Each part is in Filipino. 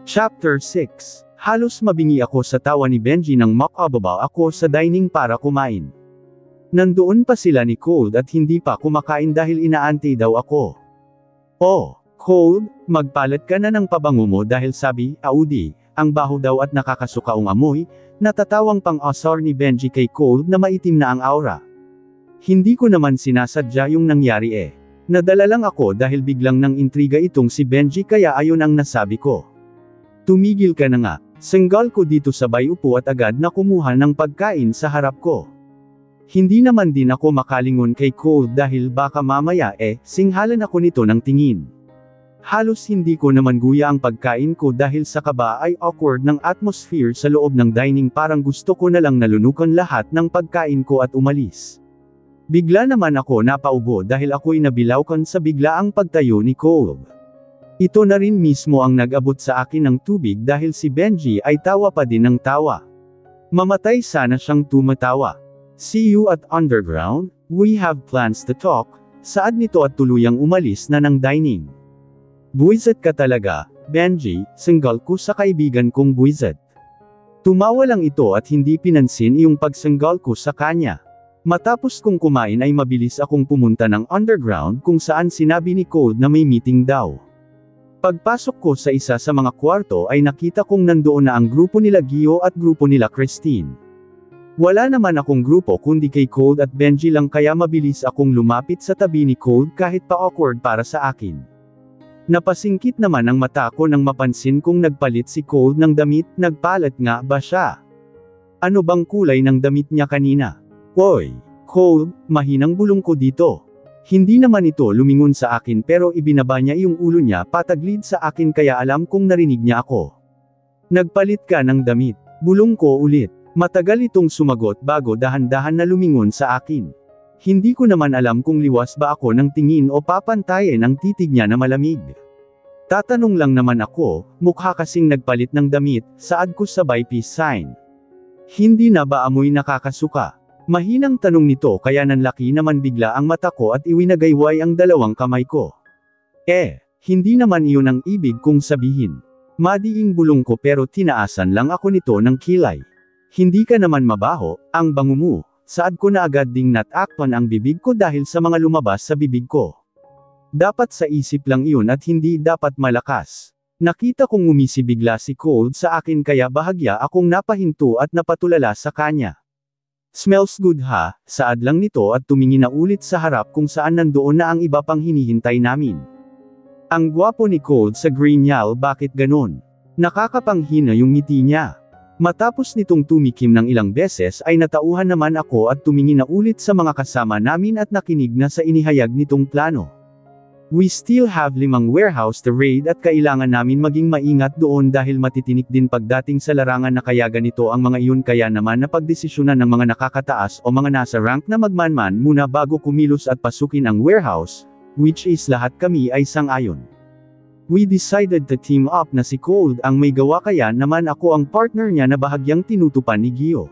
Chapter 6. Halos mabingi ako sa tawa ni Benji nang makababa ako sa dining para kumain. Nandoon pa sila ni Cold at hindi pa kumakain dahil inaantay daw ako. Oh, Cold, magpalat ka na ng pabango mo dahil sabi, Audi, ang baho daw at nakakasukaong amoy, natatawang pang-asar ni Benji kay Cold na maitim na ang aura. Hindi ko naman sinasadya yung nangyari eh. Nadala lang ako dahil biglang nang intriga itong si Benji kaya ayon ang nasabi ko. Tumigil ka na nga, senggal ko dito sabay upo at agad na kumuha ng pagkain sa harap ko. Hindi naman din ako makalingon kay Cold dahil baka mamaya singhalan ako nito ng tingin. Halos hindi ko naman guya ang pagkain ko dahil sa kaba ay awkward ng atmosphere sa loob ng dining parang gusto ko na lang nalunukan lahat ng pagkain ko at umalis. Bigla naman ako napaubo dahil ako'y nabilaukan sa biglaang pagtayo ni Cold. Ito na rin mismo ang nag-abot sa akin ng tubig dahil si Benji ay tawa pa din ng tawa. Mamatay sana siyang tumatawa. See you at underground, we have plans to talk, saad nito at tuluyang umalis na ng dining. Buwisit ka talaga, Benji, senggal ko sa kaibigan kong buwisit. Tumawa lang ito at hindi pinansin yung pagsenggal ko sa kanya. Matapos kong kumain ay mabilis akong pumunta ng underground kung saan sinabi ni Cold na may meeting daw. Pagpasok ko sa isa sa mga kwarto ay nakita kong nandoon na ang grupo nila Gio at grupo nila Christine. Wala naman akong grupo kundi kay Cold at Benji lang kaya mabilis akong lumapit sa tabi ni Cold kahit pa awkward para sa akin. Napasingkit naman ang mata ko nang mapansin kong nagpalit si Cold ng damit, nagpalit nga ba siya? Ano bang kulay ng damit niya kanina? Hoy, Cold, mahinang bulong ko dito. Hindi naman ito lumingon sa akin pero ibinaba niya yung ulo niya pataglid sa akin kaya alam kong narinig niya ako. Nagpalit ka ng damit. Bulong ko ulit. Matagal itong sumagot bago dahan-dahan na lumingon sa akin. Hindi ko naman alam kung liwas ba ako ng tingin o papantayin ang titig niya na malamig. Tatanong lang naman ako, mukha kasing nagpalit ng damit, saad ko sabay peace sign. Hindi na ba amoy nakakasuka? Mahinang tanong nito kaya nanlaki naman bigla ang mata ko at iwinagayway ang dalawang kamay ko. Hindi naman iyon ang ibig kong sabihin. Madiing bulong ko pero tinaasan lang ako nito ng kilay. Hindi ka naman mabaho, ang bango mo, saad ko na agad ding natakpan ang bibig ko dahil sa mga lumabas sa bibig ko. Dapat sa isip lang iyon at hindi dapat malakas. Nakita kong umisi bigla si Cold sa akin kaya bahagya akong napahinto at napatulala sa kanya. Smells good ha, saad lang nito at tumingin na ulit sa harap kung saan nandoon na ang iba pang hinihintay namin. Ang gwapo ni Cold sa green yal bakit ganon? Nakakapanghina yung ngiti niya. Matapos nitong tumikim ng ilang beses ay natauhan naman ako at tumingin na ulit sa mga kasama namin at nakinig na sa inihayag nitong plano. We still have 5 warehouse to raid at kailangan namin maging maingat doon dahil matitinik din pagdating sa larangan na kaya ganito ang mga iyon kaya naman napagdesisyonan ng mga nakakataas o mga nasa rank na magmanman muna bago kumilos at pasukin ang warehouse, which is lahat kami ay sang-ayon. We decided to team up na si Cold ang may gawa kaya naman ako ang partner niya na bahagyang tinutupan ni Gio.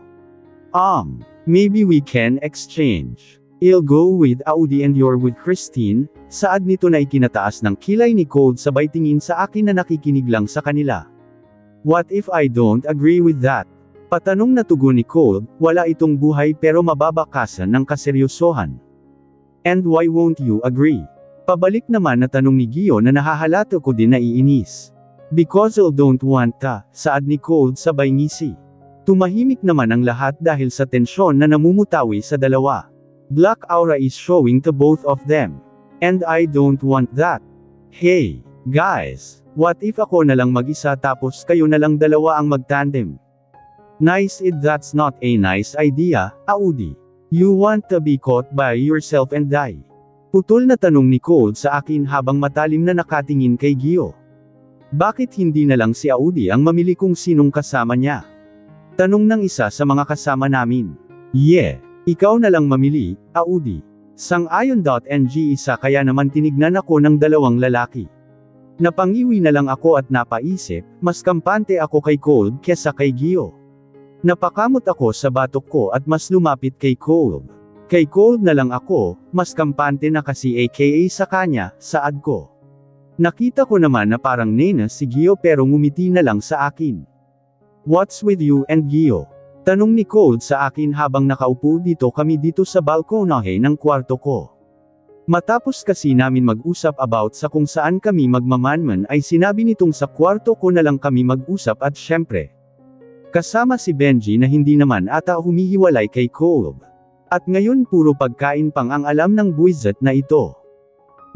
Maybe we can exchange. I'll go with Audi and you're with Christine, saad nito na ikinataas ng kilay ni Cold sabay tingin sa akin na nakikinig lang sa kanila. What if I don't agree with that? Patanong na tugon ni Cold, wala itong buhay pero mababakasan ng kaseryosohan. And why won't you agree? Pabalik naman na tanong ni Gio na nahahalato ko din na iinis. Because I don't want ta, saad ni Cold sabay ngisi. Tumahimik naman ang lahat dahil sa tensyon na namumutawi sa dalawa. Black aura is showing to both of them. And I don't want that. Hey, guys, what if ako na lang mag-isa tapos kayo na lang dalawa ang mag-tandem? Nice that's not a nice idea, Audi. You want to be caught by yourself and die? Putol na tanong ni Cold sa akin habang matalim na nakatingin kay Gio. Bakit hindi na lang si Audi ang mamili kung sinong kasama niya? Tanong ng isa sa mga kasama namin. Ikaw na lang mamili, Audi. Sang-ayon.ng isa kaya naman tinignan ako ng dalawang lalaki. Napangiwi na lang ako at napaisip, mas kampante ako kay Cold kesa kay Gio. Napakamot ako sa batok ko at mas lumapit kay Cold. Kay Cold na lang ako, mas kampante na kasi aka sa kanya, saad ko. Nakita ko naman na parang nena si Gio pero ngumiti na lang sa akin. What's with you and Gio? Tanong ni Cold sa akin habang nakaupo kami dito sa balkonahe ng kwarto ko. Matapos kasi namin mag-usap about sa kung saan kami magmamanman ay sinabi nitong sa kwarto ko na lang kami mag-usap at syempre. Kasama si Benji na hindi naman ata humihiwalay kay Cold. At ngayon puro pagkain pang ang alam ng buwisit na ito.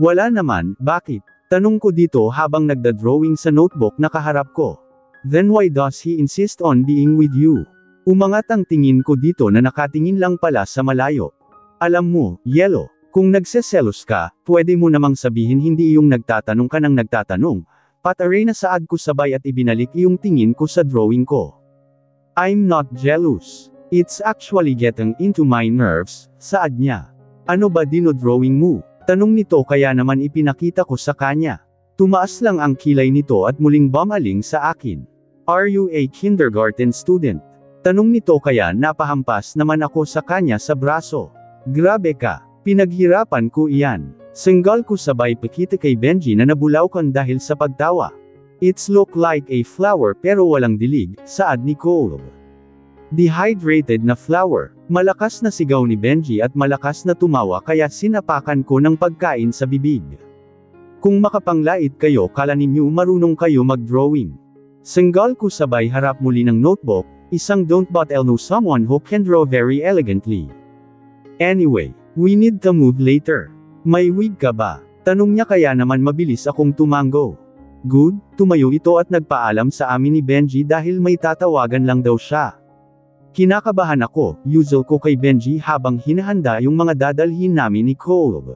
Wala naman, bakit? Tanong ko dito habang nagda-drawing sa notebook na kaharap ko. Then why does he insist on being with you? Umangat ang tingin ko dito na nakatingin lang pala sa malayo. Alam mo, Yellow, kung nagseselos ka, pwede mo namang sabihin hindi iyong nagtatanong ka ng nagtatanong. Pataray na saad ko sabay at ibinalik iyong tingin ko sa drawing ko. I'm not jealous. It's actually getting into my nerves, saad niya. Ano ba dinodrawing mo? Tanong nito kaya naman ipinakita ko sa kanya. Tumaas lang ang kilay nito at muling bumaling sa akin. Are you a kindergarten student? Tanong nito kaya napahampas naman ako sa kanya sa braso. Grabe ka, pinaghirapan ko iyan. Senggal ko sabay pakita kay Benji na nabulaukan dahil sa pagtawa. It's look like a flower pero walang dilig, saad ni Cole. Dehydrated na flower. Malakas na sigaw ni Benji at malakas na tumawa kaya sinapakan ko ng pagkain sa bibig. Kung makapanglait kayo kala ninyo marunong kayo mag-drawing. Senggal ko sabay harap muli ng notebook, isang don't but I'll know someone who can draw very elegantly. Anyway, we need to move later. May wig ka ba? Tanong niya kaya naman mabilis akong tumango. Good, tumayo ito at nagpaalam sa amin ni Benji dahil may tatawagan lang daw siya. Kinakabahan ako, usual ko kay Benji habang hinahanda yung mga dadalhin namin ni Cole.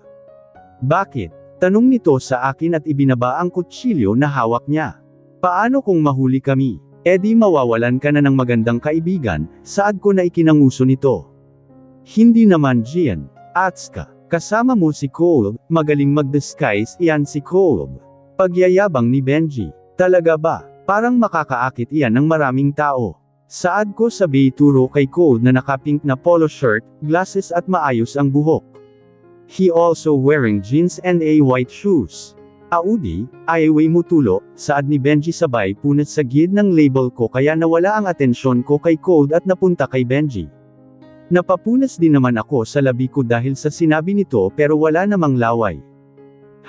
Bakit? Tanong nito sa akin at ibinaba ang kutsilyo na hawak niya. Paano kung mahuli kami? Di mawawalan ka na ng magandang kaibigan, saad ko na ikinanguso nito. Hindi naman Gian, Atska, kasama mo si Cole, magaling mag-disguise iyan si Cole. Pagyayabang ni Benji. Talaga ba? Parang makakaakit iyan ng maraming tao. Saad ko sabay turo kay Cole na nakapink na polo shirt, glasses at maayos ang buhok. He also wearing jeans and a white shoes. Audi, ayaw mo tulo, saad ni Benji sabay punat sa gid ng label ko kaya nawala ang atensyon ko kay Cole at napunta kay Benji. Napapunas din naman ako sa labi ko dahil sa sinabi nito pero wala namang laway.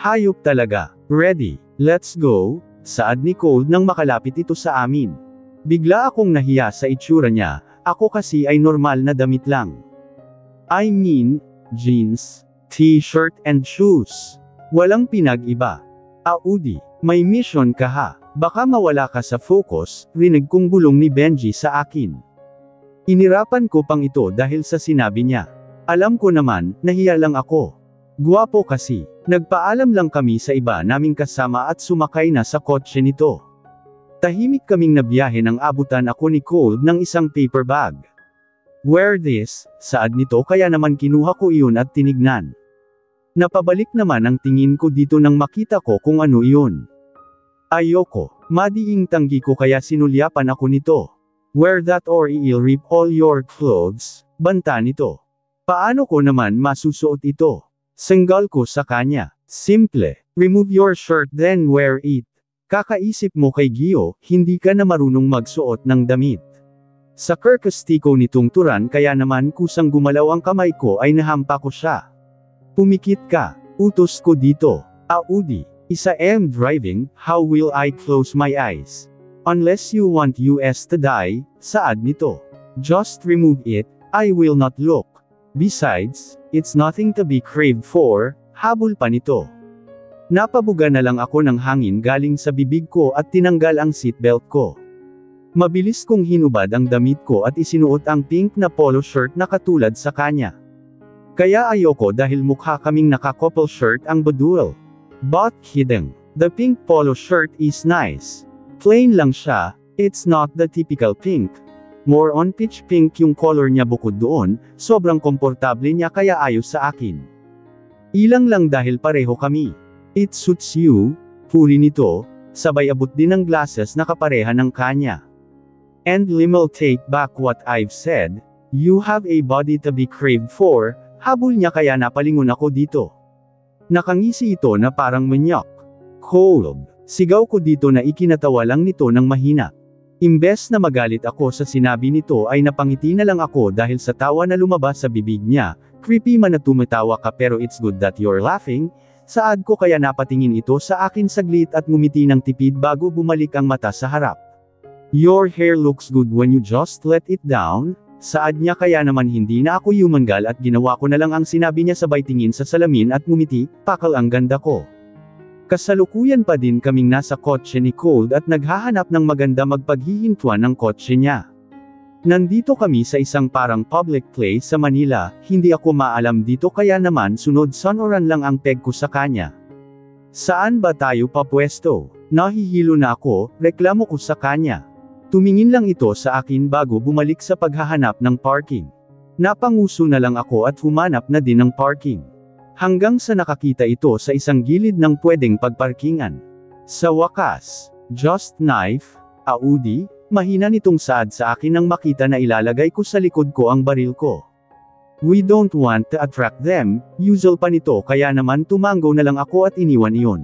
Hayop talaga. Ready, let's go, saad ni Cole nang makalapit ito sa amin. Bigla akong nahiya sa itsura niya, ako kasi ay normal na damit lang. I mean, jeans, t-shirt and shoes. Walang pinag-iba. Audi, may mission ka ha, baka mawala ka sa focus, rinig kong bulong ni Benji sa akin. Inirapan ko pang ito dahil sa sinabi niya. Alam ko naman, nahiya lang ako. Guwapo kasi. Nagpaalam lang kami sa iba naming kasama at sumakay na sa kotse nito. Tahimik kaming nabiyahe nang abutan ako ni Cole ng isang paper bag. Wear this, saad nito kaya naman kinuha ko iyon at tinignan. Napabalik naman ang tingin ko dito nang makita ko kung ano iyon. Ayoko, madiing tanggi ko kaya sinulyapan ako nito. Wear that or I'll rip all your clothes, banta nito. Paano ko naman masusuot ito? Senggal ko sa kanya. Simple. Remove your shirt then wear it. Kakaisip mo kay Gio, hindi ka na marunong magsuot ng damit. Sa kirkastiko nitong turan kaya naman kusang gumalaw ang kamay ko ay nahampa ko siya. Pumikit ka. Utos ko dito. Audi. Isa am driving, how will I close my eyes? Unless you want us to die, saad nito. Just remove it, I will not look. Besides, it's nothing to be craved for, habol pa nito. Napabuga na lang ako ng hangin galing sa bibig ko at tinanggal ang seatbelt ko. Mabilis kong hinubad ang damit ko at isinuot ang pink na polo shirt na katulad sa kanya. Kaya ayoko dahil mukha kaming naka-couple shirt ang baduel. But kidding. The pink polo shirt is nice. Plain lang siya, it's not the typical pink. More on peach pink yung color niya bukod doon, sobrang komportable niya kaya ayos sa akin. Ilang lang dahil pareho kami. It suits you, puri nito, sabay abot din ng glasses na kapareha ng kanya. And Lim'll take back what I've said, you have a body to be craved for, habol niya kaya napalingon ako dito. Nakangisi ito na parang manyak. Cold. Sigaw ko dito na ikinatawa lang nito ng mahina. Imbes na magalit ako sa sinabi nito ay napangiti na lang ako dahil sa tawa na lumabas sa bibig niya. Creepy man na tumatawa ka pero it's good that you're laughing. Saad ko kaya napatingin ito sa akin saglit at ngumiti ng tipid bago bumalik ang mata sa harap. Your hair looks good when you just let it down. Saad niya kaya naman hindi na ako yumangal at ginawa ko na lang ang sinabi niya sabay tingin sa salamin at ngumiti, pakal ang ganda ko. Kasalukuyan pa din kaming nasa kotse ni Cold at naghahanap ng maganda magpaghihintuan ng kotse niya. Nandito kami sa isang parang public place sa Manila, hindi ako maalam dito kaya naman sunod sonoran lang ang peg ko sa kanya. Saan ba tayo papwesto? Nahihilo na ako, reklamo ko sa kanya. Tumingin lang ito sa akin bago bumalik sa paghahanap ng parking. Napanguso na lang ako at humanap na din ng parking. Hanggang sa nakakita ito sa isang gilid ng pwedeng pagparkingan. Sa wakas, just knife, Audi, mahina nitong saad sa akin nang makita na ilalagay ko sa likod ko ang baril ko. We don't want to attract them, usual pa nito kaya naman tumango na lang ako at iniwan iyon.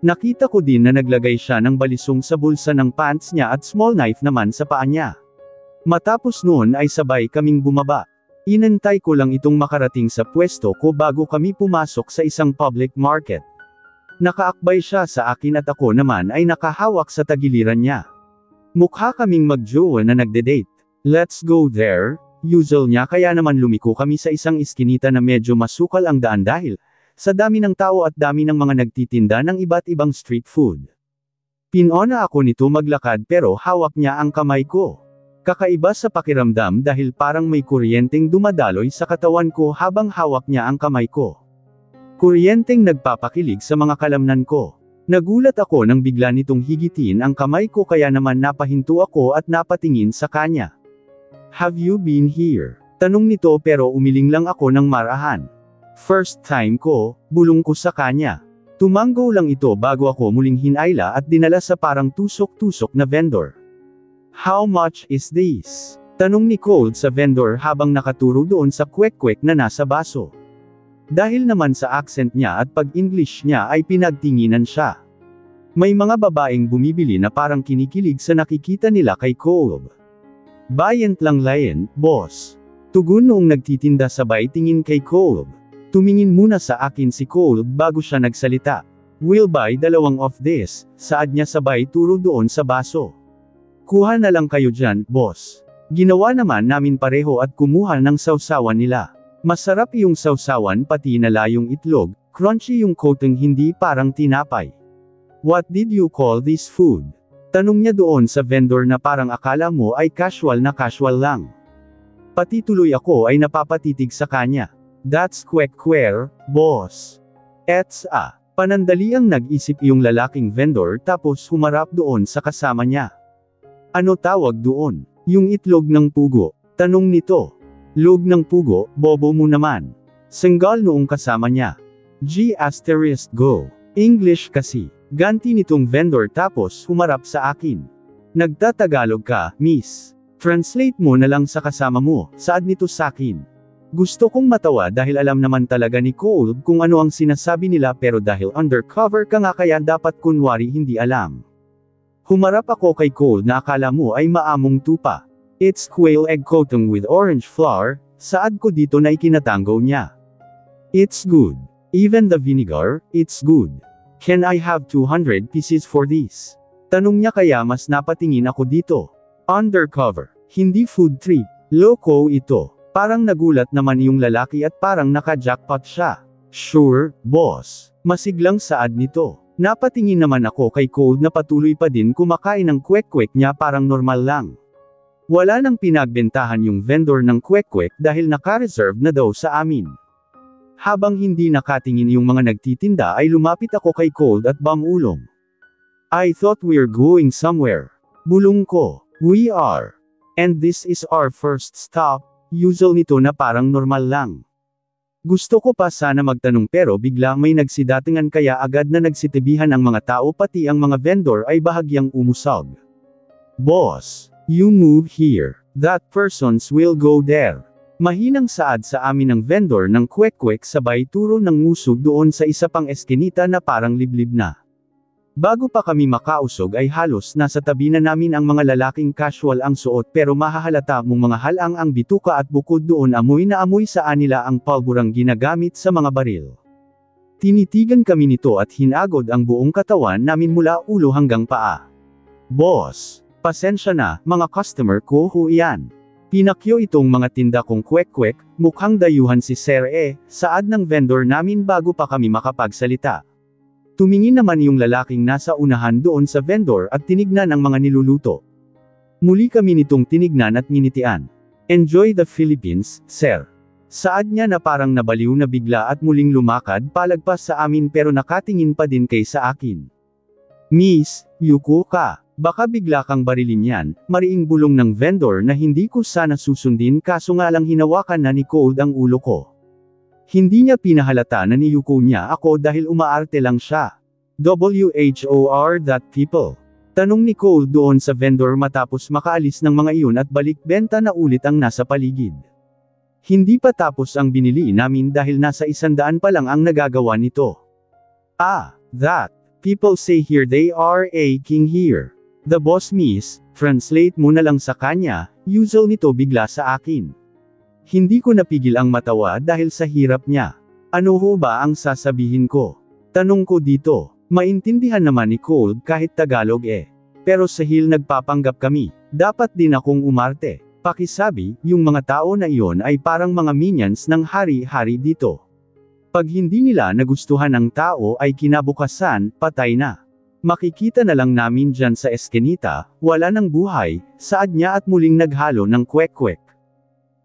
Nakita ko din na naglagay siya ng balisong sa bulsa ng pants niya at small knife naman sa paa niya. Matapos noon ay sabay kaming bumaba. Inantay ko lang itong makarating sa pwesto ko bago kami pumasok sa isang public market. Nakaakbay siya sa akin at ako naman ay nakahawak sa tagiliran niya. Mukha kaming magjowa na nagde-date. Let's go there, usual niya kaya naman lumiko kami sa isang iskinita na medyo masukal ang daan dahil sa dami ng tao at dami ng mga nagtitinda ng iba't ibang street food. Pinona ako nito maglakad pero hawak niya ang kamay ko. Kakaiba sa pakiramdam dahil parang may kuryenteng dumadaloy sa katawan ko habang hawak niya ang kamay ko. Kuryenteng nagpapakilig sa mga kalamnan ko. Nagulat ako nang bigla nitong higitin ang kamay ko kaya naman napahinto ako at napatingin sa kanya. Have you been here? Tanong nito pero umiling lang ako ng marahan. First time ko, bulong ko sa kanya. Tumango lang ito bago ako muling hinayla at dinala sa parang tusok-tusok na vendor. How much is this? Tanong ni Cold sa vendor habang nakaturo doon sa kwek-kwek na nasa baso. Dahil naman sa accent niya at pag-English niya ay pinagtinginan siya. May mga babaeng bumibili na parang kinikilig sa nakikita nila kay Cold. Bayant lang layan, boss. Tugon noong nagtitinda sabay tingin kay Cold. Tumingin muna sa akin si Cold bago siya nagsalita. Will buy 2 of this, saad niya sabay turo doon sa baso. Kuha na lang kayo dyan, boss. Ginawa naman namin pareho at kumuha ng sausawan nila. Masarap yung sausawan pati na layong itlog, crunchy yung coating hindi parang tinapay. What did you call this food? Tanong niya doon sa vendor na parang akala mo ay casual lang. Pati tuloy ako ay napapatitig sa kanya. That's kwek-kwer, boss. Panandaliang nag-isip yung lalaking vendor tapos humarap doon sa kasama niya. Ano tawag doon? Yung itlog ng pugo. Tanong nito. Log ng pugo, bobo mo naman. Senggal noong kasama niya. G**go. English kasi. Ganti nitong vendor tapos humarap sa akin. Nagtatagalog ka, miss. Translate mo na lang sa kasama mo, saad nito sa akin. Gusto kong matawa dahil alam naman talaga ni Cold kung ano ang sinasabi nila pero dahil undercover ka nga kaya dapat kunwari hindi alam. Humarap ako kay Cold na akala mo ay maamong tupa. It's quail egg coating with orange flour, saad ko dito na ikinatango niya. It's good. Even the vinegar, it's good. Can I have 200 pieces for this? Tanong niya kaya mas napatingin ako dito. Undercover. Hindi food trip. Loko ito. Parang nagulat naman yung lalaki at parang naka-jackpot siya. Sure, boss. Masiglang saad nito. Napatingin naman ako kay Cold na patuloy pa din kumakain ng kwek-kwek niya parang normal lang. Wala nang pinagbentahan yung vendor ng kwek-kwek dahil naka-reserve na daw sa amin. Habang hindi nakatingin yung mga nagtitinda ay lumapit ako kay Cold at bamulong. I thought we're going somewhere. Bulong ko. We are. And this is our first stop. Usual nito na parang normal lang. Gusto ko pa sana magtanong pero bigla may nagsidatingan kaya agad na nagsitibihan ang mga tao pati ang mga vendor ay bahagyang umusog. Boss, you move here. That persons will go there. Mahinang saad sa amin ng vendor ng kwek-kwek sabay turo ng nguso doon sa isa pang eskinita na parang liblib na. Bago pa kami makausog ay halos nasa tabi na namin ang mga lalaking casual ang suot pero mahahalata mong mga halang ang bituka at bukod doon amoy na amoy sa anila ang pulburang ginagamit sa mga baril. Tinitigan kami nito at hinagod ang buong katawan namin mula ulo hanggang paa. Boss, pasensya na, mga customer ko ho yan. Pinakyo itong mga tinda kong kwek-kwek, mukhang dayuhan si Sir saad ng vendor namin bago pa kami makapagsalita. Tumingin naman yung lalaking nasa unahan doon sa vendor at tinignan ang mga niluluto. Muli kami nitong tinignan at nginitian. Enjoy the Philippines, sir. Saad niya na parang nabaliw na bigla at muling lumakad palagpas sa amin pero nakatingin pa din kay sa akin. Miss, yuko ka. Baka bigla kang barilin yan, mariing bulong ng vendor na hindi ko sana susundin kaso nga lang hinawakan na ni Cold ang ulo ko. Hindi niya pinahalata na niyuko niya ako dahil umaarte lang siya. WHOR that people? Tanong ni Cole doon sa vendor matapos makaalis ng mga iyon at balik benta na ulit ang nasa paligid. Hindi pa tapos ang binili namin dahil nasa 100 pa lang ang nagagawa nito. Ah, that. People say here they are aching here. The boss miss, translate mo na lang sa kanya, usual nito bigla sa akin. Hindi ko napigil ang matawa dahil sa hirap niya. Ano ho ba ang sasabihin ko? Tanong ko dito. Maintindihan naman ni Cold kahit Tagalog Pero sa Hill nagpapanggap kami. Dapat din akong umarte. Pakisabi, yung mga tao na iyon ay parang mga minions ng hari-hari dito. Pag hindi nila nagustuhan ang tao ay kinabukasan, patay na. Makikita na lang namin dyan sa eskenita, wala ng buhay, saad niya at muling naghalo ng kwek-kwek.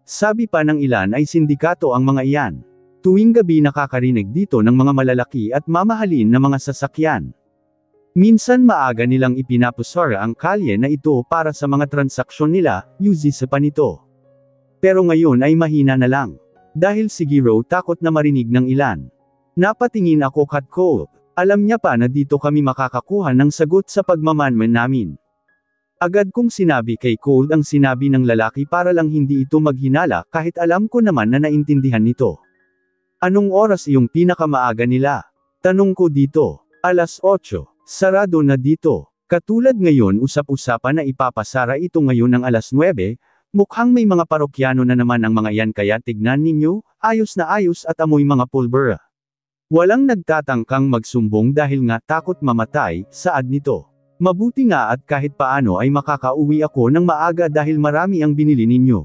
Sabi pa ng ilan ay sindikato ang mga iyan. Tuwing gabi nakakarinig dito ng mga malalaki at mamahalin na mga sasakyan. Minsan maaga nilang ipinapusara ang kalye na ito para sa mga transaksyon nila, sa panito. Pero ngayon ay mahina na lang. Dahil siguro takot na marinig ng ilan. Napatingin ako kat Cole. Alam niya pa na dito kami makakakuha ng sagot sa pagmamanman namin. Agad kong sinabi kay Cold ang sinabi ng lalaki para lang hindi ito maghinala kahit alam ko naman na naintindihan nito. Anong oras iyong pinakamaaga nila? Tanong ko dito. 8:00. Sarado na dito. Katulad ngayon usap-usapan na ipapasara ito ngayon ng 9:00, mukhang may mga parokyano na naman ang mga yan kaya tignan ninyo, ayos na ayos at amoy mga pulbura. Walang nagtatangkang magsumbong dahil nga takot mamatay, saad nito. Mabuti nga at kahit paano ay makakauwi ako ng maaga dahil marami ang binili ninyo.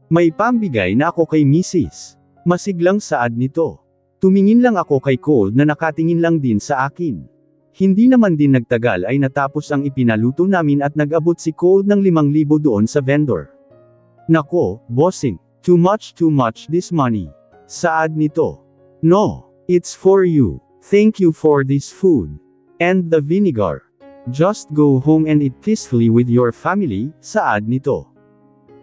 May pambigay na ako kay Mrs. Masiglang saad nito. Tumingin lang ako kay Cold na nakatingin lang din sa akin. Hindi naman din nagtagal ay natapos ang ipinaluto namin at nag-abot si Cold ng 5,000 doon sa vendor. Nako, bossing, too much this money. Saad nito. No, it's for you. Thank you for this food. And the vinegar. Just go home and eat peacefully with your family, saad nito.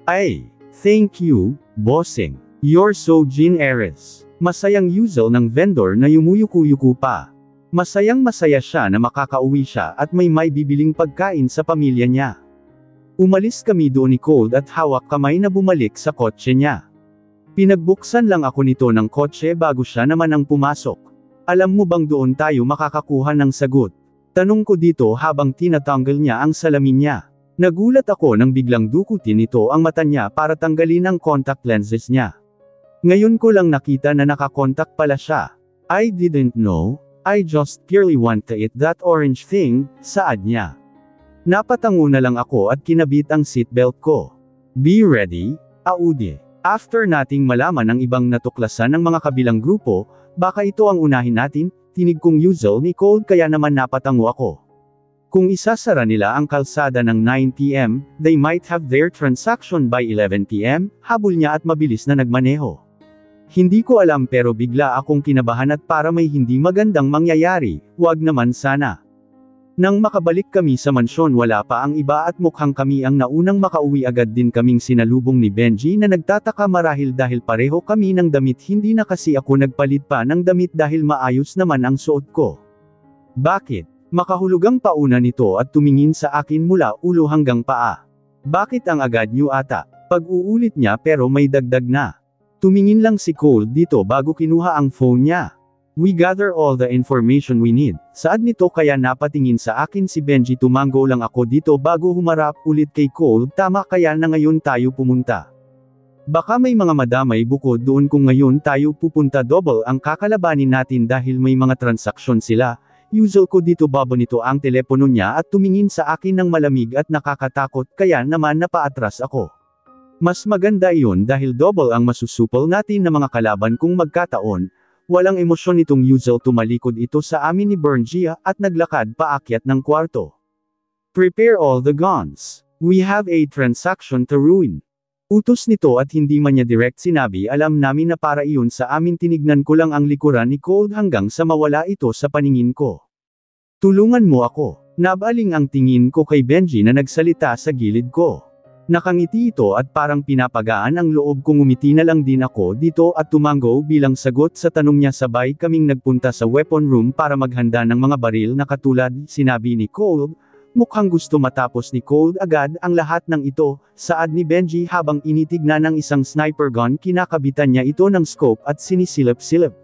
Ay, thank you, bossing. You're so generous. Masayang usual ng vendor na yumuyuko-yuko pa. Masayang-masaya siya na makakauwi siya at may bibiling pagkain sa pamilya niya. Umalis kami doon ni Cold at hawak kamay na bumalik sa kotse niya. Pinagbuksan lang ako nito ng kotse bago siya naman ang pumasok. Alam mo bang doon tayo makakakuha ng sagot? Tanong ko dito habang tinatanggal niya ang salamin niya. Nagulat ako nang biglang dukutin nito ang mata niya para tanggalin ang contact lenses niya. Ngayon ko lang nakita na nakakontak pala siya. I didn't know, I just purely want to eat that orange thing, saad niya. Napatango na lang ako at kinabit ang seatbelt ko. Be ready, Aude. After nating malaman ang ibang natuklasan ng mga kabilang grupo, baka ito ang unahin natin, tinig kong usual ni Cold kaya naman napatango ako. Kung isasara nila ang kalsada ng 9 PM, they might have their transaction by 11 PM, habol niya at mabilis na nagmaneho. Hindi ko alam pero bigla akong kinabahan at para may hindi magandang mangyayari, wag naman sana. Nang makabalik kami sa mansyon wala pa ang iba at mukhang kami ang naunang makauwi agad din kaming sinalubong ni Benji na nagtataka marahil dahil pareho kami ng damit hindi na kasi ako nagpalit pa ng damit dahil maayos naman ang suot ko. Bakit? Makahulugang pauna nito at tumingin sa akin mula ulo hanggang paa. Bakit ang agad niyo ata? Pag-uulit niya pero may dagdag na. Tumingin lang si Cole dito bago kinuha ang phone niya. We gather all the information we need. Saad nito kaya napatingin sa akin si Benji, tumango lang ako dito bago humarap ulit kay Cole. Tama, kaya na ngayon tayo pumunta. Baka may mga madamay bukod doon kung ngayon tayo pupunta. Double ang kakalabanin natin dahil may mga transaksyon sila. Usual ko dito. Babo nito ang telepono niya at tumingin sa akin ng malamig at nakakatakot, kaya naman napaatras ako. Mas maganda iyon dahil double ang masusupol natin na mga kalaban kung magkataon. Walang emosyon itong Usual. Tumalikod ito sa amin ni Benji at naglakad paakyat ng kwarto. Prepare all the guns. We have a transaction to ruin. Utos nito at hindi man niya direct sinabi, alam namin na para iyon sa amin. Tinignan ko lang ang likuran ni Cole hanggang sa mawala ito sa paningin ko. Tulungan mo ako. Nabaling ang tingin ko kay Benji na nagsalita sa gilid ko. Nakangiti ito at parang pinapagaan ang loob kong. Umiti na lang din ako dito at tumango bilang sagot sa tanong niya. Sabay kaming nagpunta sa weapon room para maghanda ng mga baril na katulad sinabi ni Cole. Mukhang gusto matapos ni Cole agad ang lahat ng ito, saad ni Benji habang initignan ng isang sniper gun. Kinakabitan niya ito ng scope at sinisilip-silip.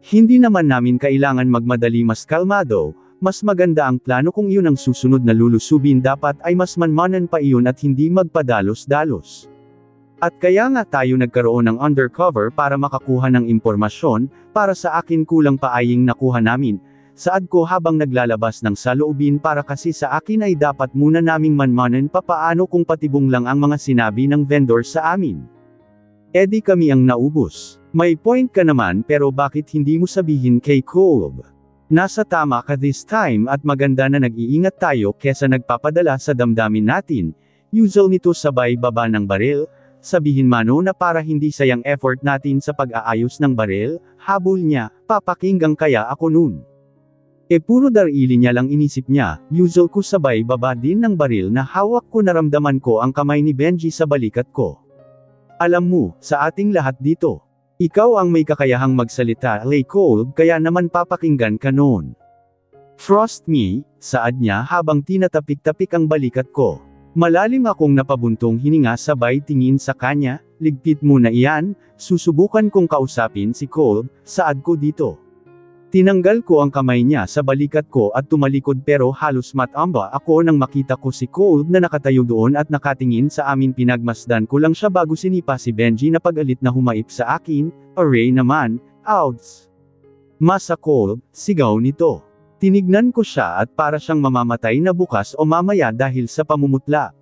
Hindi naman namin kailangan magmadali, mas kalmado. Mas maganda ang plano kung iyon ang susunod na lulusubin. Dapat ay mas manmanan pa iyon at hindi magpadalos-dalos. At kaya nga tayo nagkaroon ng undercover para makakuha ng impormasyon. Para sa akin kulang pa aying nakuha namin, saad ko habang naglalabas ng saloobin, para kasi sa akin ay dapat muna naming manmanan pa. Paano kung patibong lang ang mga sinabi ng vendor sa amin? Edi kami ang naubos. May point ka naman, pero bakit hindi mo sabihin kay Cole? Nasa tama ka this time at maganda na nag-iingat tayo kesa nagpapadala sa damdamin natin. Usual nito sabay baba ng baril. Sabihin mano na para hindi sayang effort natin sa pag-aayos ng baril. Habol niya, papakinggan kaya ako nun. Puro darili niya lang inisip niya. Usual ko sabay baba din ng baril na hawak ko. Naramdaman ko ang kamay ni Benji sa balikat ko. Alam mo, sa ating lahat dito, ikaw ang may kakayahang magsalita, Lay Cole, kaya naman papakinggan ka noon. Trust me, saad niya habang tinatapik-tapik ang balikat ko. Malalim akong napabuntong hininga sabay tingin sa kanya. Ligpit mo na iyan, susubukan kong kausapin si Cole, saad ko dito. Tinanggal ko ang kamay niya sa balikat ko at tumalikod, pero halos matamba ako nang makita ko si Cole na nakatayo doon at nakatingin sa amin. Pinagmasdan ko lang siya bago sinipa si Benji na pag-alit na humaip sa akin. Array naman, outs! Masa Cole, sigaw nito. Tinignan ko siya at para siyang mamamatay na bukas o mamaya dahil sa pamumutla.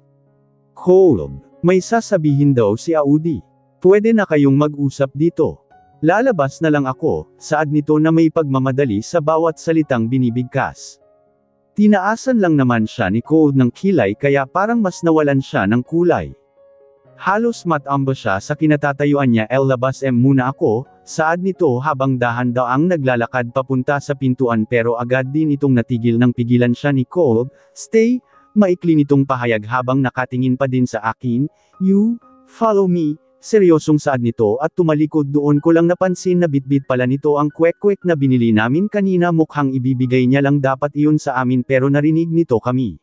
Cole, may sasabihin daw si Audi. Pwede na kayong mag-usap dito. Lalabas na lang ako, saad nito na may pagmamadali sa bawat salitang binibigkas. Tinaasan lang naman siya ni Cole ng kilay kaya parang mas nawalan siya ng kulay. Halos matamba siya sa kinatatayuan niya. Labas muna ako, saad nito habang dahan-daang naglalakad papunta sa pintuan, pero agad din itong natigil nang pigilan siya ni Cole. Stay, maikli nitong pahayag habang nakatingin pa din sa akin. You, follow me. Seryosong saad nito at tumalikod. Doon ko lang napansin na bitbit pala nito ang kwek-kwek na binili namin kanina. Mukhang ibibigay niya lang dapat iyon sa amin, pero narinig nito kami.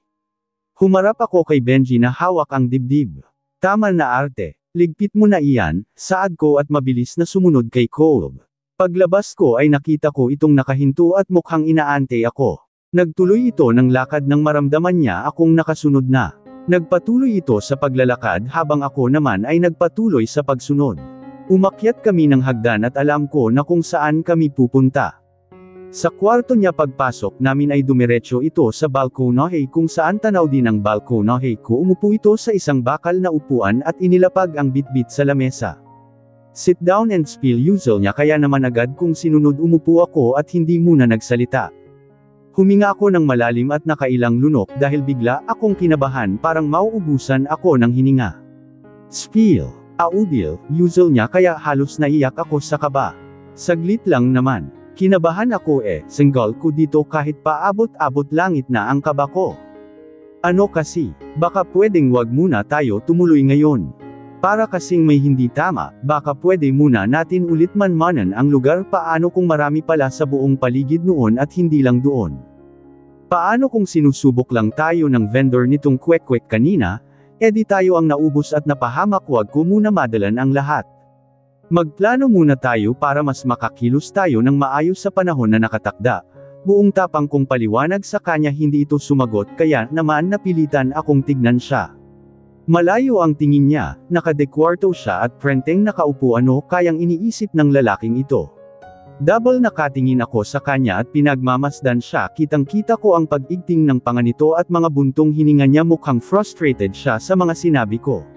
Humarap ako kay Benji na hawak ang dibdib. Tama na arte. Ligpit mo na iyan, saad ko at mabilis na sumunod kay Cole. Paglabas ko ay nakita ko itong nakahinto at mukhang inaante ako. Nagtuloy ito ng lakad nang maramdaman niya akong nakasunod na. Nagpatuloy ito sa paglalakad habang ako naman ay nagpatuloy sa pagsunod. Umakyat kami ng hagdan at alam ko na kung saan kami pupunta. Sa kwarto niya pagpasok namin ay dumiretso ito sa balkonahe kung saan tanaw din ang balkonahe ko. Umupo ito sa isang bakal na upuan at inilapag ang bitbit sa lamesa. Sit down and spill, usual niya, kaya naman agad kung sinunod. Umupo ako at hindi muna nagsalita. Huminga ako ng malalim at nakailang lunok dahil bigla akong kinabahan, parang mauubusan ako ng hininga. Spill, Audil, usual niya, kaya halos naiyak ako sa kaba. Saglit lang naman. Kinabahan ako single ko dito kahit paabot-abot langit na ang kaba ko. Ano kasi, baka pwedeng wag muna tayo tumuloy ngayon. Para kasing may hindi tama, baka pwede muna natin ulit manmanan ang lugar. Paano kung marami pala sa buong paligid noon at hindi lang doon? Paano kung sinusubok lang tayo ng vendor nitong kwek-kwek kanina, edi tayo ang naubos at napahamak. Wag ko muna madalan ang lahat. Magplano muna tayo para mas makakilos tayo ng maayos sa panahon na nakatakda. Buong tapang kong paliwanag sa kanya, hindi ito sumagot, kaya naman napilitan akong tignan siya. Malayo ang tingin niya, nakadekwarto siya at prenteng nakaupo, ano kayang iniisip ng lalaking ito. Double nakatingin ako sa kanya at pinagmamasdan siya, kitang-kita ko ang pag-igting ng panga nito at mga buntong hininga niya, mukhang frustrated siya sa mga sinabi ko.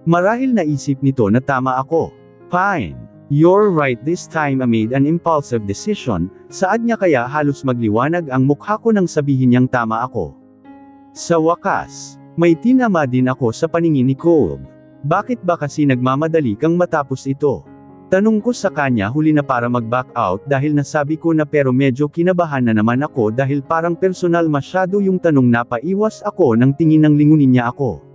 Marahil naisip nito na tama ako. Fine. You're right, this time I made an impulsive decision. Saad niya kaya halos magliwanag ang mukha ko nang sabihin niyang tama ako. Sa wakas, may tinama din ako sa paningin ni Cole. Bakit ba kasi nagmamadali kang matapos ito? Tanong ko sa kanya huli na para mag-back out dahil nasabi ko na, pero medyo kinabahan na naman ako dahil parang personal masyado yung tanong, napaiwas ako ng tingin ng lingunin niya ako.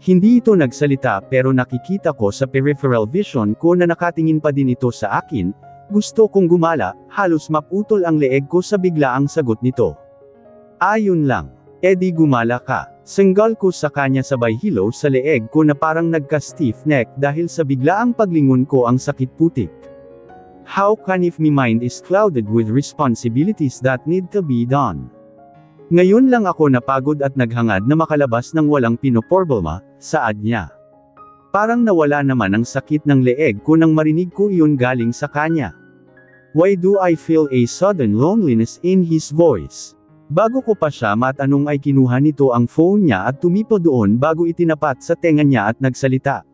Hindi ito nagsalita pero nakikita ko sa peripheral vision ko na nakatingin pa din ito sa akin. Gusto kong gumala, halos maputol ang leeg ko sa biglaang sagot nito. Ayun lang. Edi gumala ka. Senggal ko sa kanya sabay hilo sa leeg ko na parang nagka-stiff neck dahil sa biglaang paglingon ko ang sakit putik. How can if my mind is clouded with responsibilities that need to be done? Ngayon lang ako napagod at naghangad na makalabas ng walang pinoproblema, saad niya. Parang nawala naman ang sakit ng leeg ko nang marinig ko iyon galing sa kanya. Why do I feel a sudden loneliness in his voice? Bago ko pa siya matanong ay kinuha nito ang phone niya at tumipo doon bago itinapat sa tenga niya at nagsalita.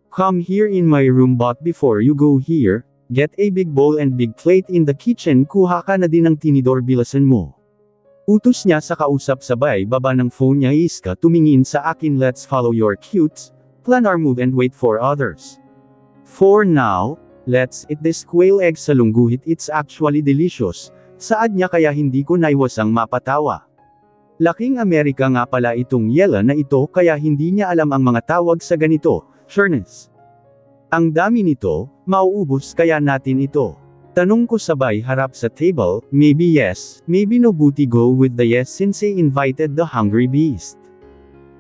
Come here in my room, but before you go here, get a big bowl and big plate in the kitchen, kuha ka na din ng tinidor, bilasan mo. Utos niya sa kausap, sabay baba ng phone niya. Iska tumingin sa akin. Let's follow your cues, plan our move and wait for others. For now, let's eat this quail egg sa lungguhit, it's actually delicious, saad niya kaya hindi ko naiwasang mapatawa. Laking Amerika nga pala itong Yela na ito kaya hindi niya alam ang mga tawag sa ganito, sureness. Ang dami nito, mauubos kaya natin ito. Tanong ko sabay harap sa table, maybe yes, maybe no, buti go with the yes since I invited the hungry beast.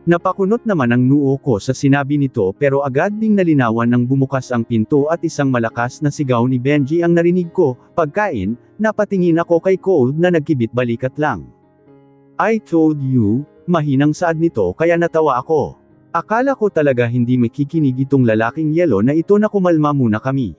Napakunot naman ang noo ko sa sinabi nito pero agad ding nalinawan nang bumukas ang pinto at isang malakas na sigaw ni Benji ang narinig ko. Pagkain, napatingin ako kay Cole na nagkibit balikat lang. I told you, mahinang saad nito kaya natawa ako. Akala ko talaga hindi makikinig itong lalaking yelo na ito na kumalma muna kami.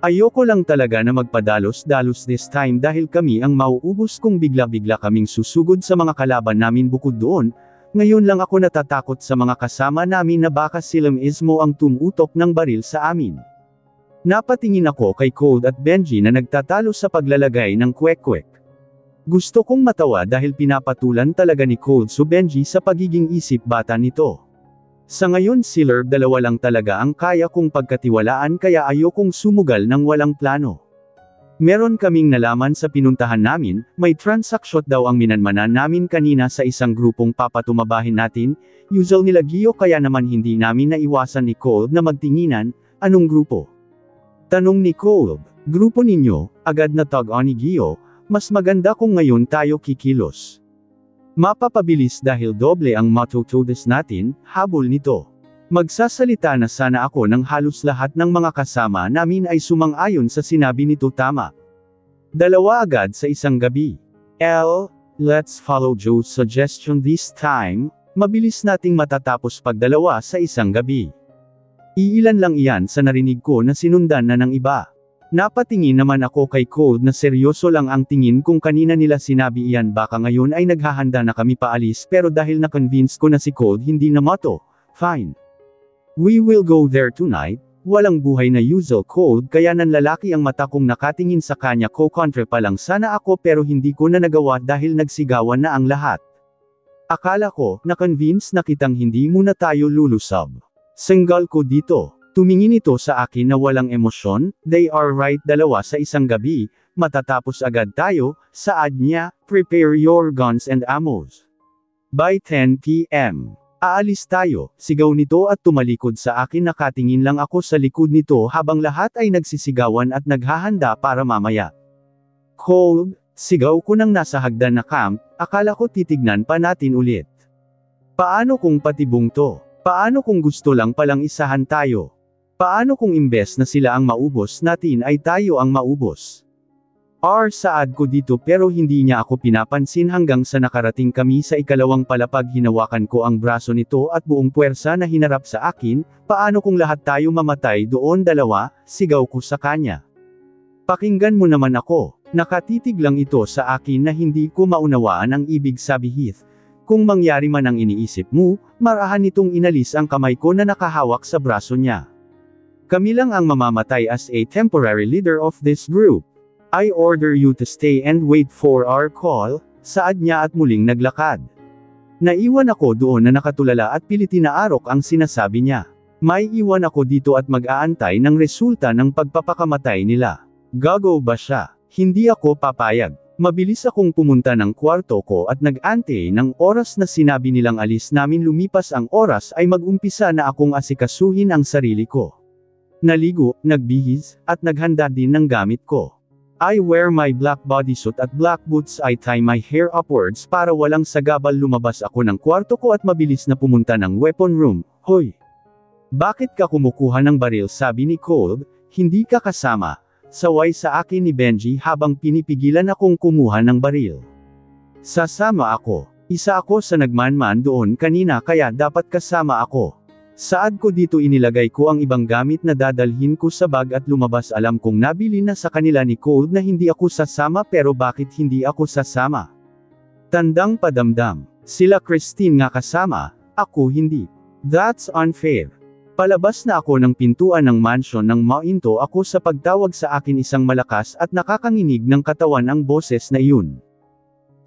Ayoko lang talaga na magpadalos-dalos this time dahil kami ang mauubos kung bigla-bigla kaming susugod sa mga kalaban namin. Bukod doon, ngayon lang ako natatakot sa mga kasama namin na baka sila mismo ang tumutok ng baril sa amin. Napatingin ako kay Cole at Benji na nagtatalo sa paglalagay ng kwek-kwek. Gusto kong matawa dahil pinapatulan talaga ni Cole si Benji sa pagiging isip bata nito. Sa ngayon sila dalawa lang talaga ang kaya kong pagkatiwalaan kaya ayokong sumugal ng walang plano. Meron kaming nalaman sa pinuntahan namin, may transaksyon daw ang minanmanan namin kanina sa isang grupong papatumabahin natin, usual nila Gio, kaya naman hindi namin naiwasan ni Cole na magtinginan. Anong grupo? Tanong ni Cole. Grupo ninyo, agad na tag-on ni Gio, mas maganda kung ngayon tayo kikilos. Mapapabilis dahil doble ang matutudes natin, habol nito. Magsasalita na sana ako nang halos lahat ng mga kasama namin ay sumang-ayon sa sinabi nito. Tama. Dalawa agad sa isang gabi. Let's follow Joe's suggestion this time, mabilis nating matatapos pag dalawa sa isang gabi. Iilan lang iyan sa narinig ko na sinundan na ng iba. Napatingin naman ako kay Cole na seryoso lang ang tingin kung kanina nila sinabi iyan, baka ngayon ay naghahanda na kami paalis, pero dahil na-convince ko na si Cole hindi na mato, fine. We will go there tonight. Walang buhay na usual Cole kaya nanlalaki ang mata kong nakatingin sa kanya. Kontre pa lang sana ako pero hindi ko na nagawa dahil nagsigawan na ang lahat. Akala ko, na-convince na kitang hindi muna tayo lulusab. Senggal ko dito. Tumingin ito sa akin na walang emosyon. They are right, dalawa sa isang gabi, matatapos agad tayo, saad niya, prepare your guns and ammos. By 10 p.m. Aalis tayo, sigaw nito at tumalikod sa akin. Nakatingin lang ako sa likod nito habang lahat ay nagsisigawan at naghahanda para mamaya. Cole, sigaw ko nang nasa hagdan na camp, akala ko titignan pa natin ulit. Paano kung patibong to? Paano kung gusto lang palang isahan tayo? Paano kung imbes na sila ang maubos natin ay tayo ang maubos? Saad ko dito pero hindi niya ako pinapansin hanggang sa nakarating kami sa ikalawang palapag. Hinawakan ko ang braso nito at buong puwersa na hinarap sa akin. Paano kung lahat tayo mamatay doon dalawa, sigaw ko sa kanya. Pakinggan mo naman ako. Nakatitig lang ito sa akin na hindi ko maunawaan ang ibig sabihin. Kung mangyari man ang iniisip mo, marahan nitong inalis ang kamay ko na nakahawak sa braso niya. Kami lang ang mamamatay as a temporary leader of this group. I order you to stay and wait for our call, saad niya at muling naglakad. Naiwan ako doon na nakatulala at pilitin na arok ang sinasabi niya. May iwan ako dito at mag-aantay ng resulta ng pagpapakamatay nila. Gago ba siya? Hindi ako papayag. Mabilis akong pumunta ng kwarto ko at nag-ante ng oras na sinabi nilang alis namin. Lumipas ang oras ay mag-umpisa na akong asikasuhin ang sarili ko. Naligo, nagbihis, at naghanda din ng gamit ko. I wear my black bodysuit at black boots. I tie my hair upwards para walang sagabal. Lumabas ako ng kwarto ko at mabilis na pumunta ng weapon room. Hoy! Bakit ka kumukuha ng baril? Sabi ni Cole. Hindi ka kasama. Saway sa akin ni Benji habang pinipigilan akong kumuha ng baril. Sasama ako. Isa ako sa nagmanman doon kanina kaya dapat kasama ako. Saad ko dito inilagay ko ang ibang gamit na dadalhin ko sa bag at lumabas. Alam kong nabili na sa kanila ni Cole na hindi ako sasama pero bakit hindi ako sasama? Tandang padamdam. Sila Christine nga kasama, ako hindi. That's unfair. Palabas na ako ng pintuan ng mansion nang mainto ako sa pagtawag sa akin. Isang malakas at nakakanginig ng katawan ang boses na iyon.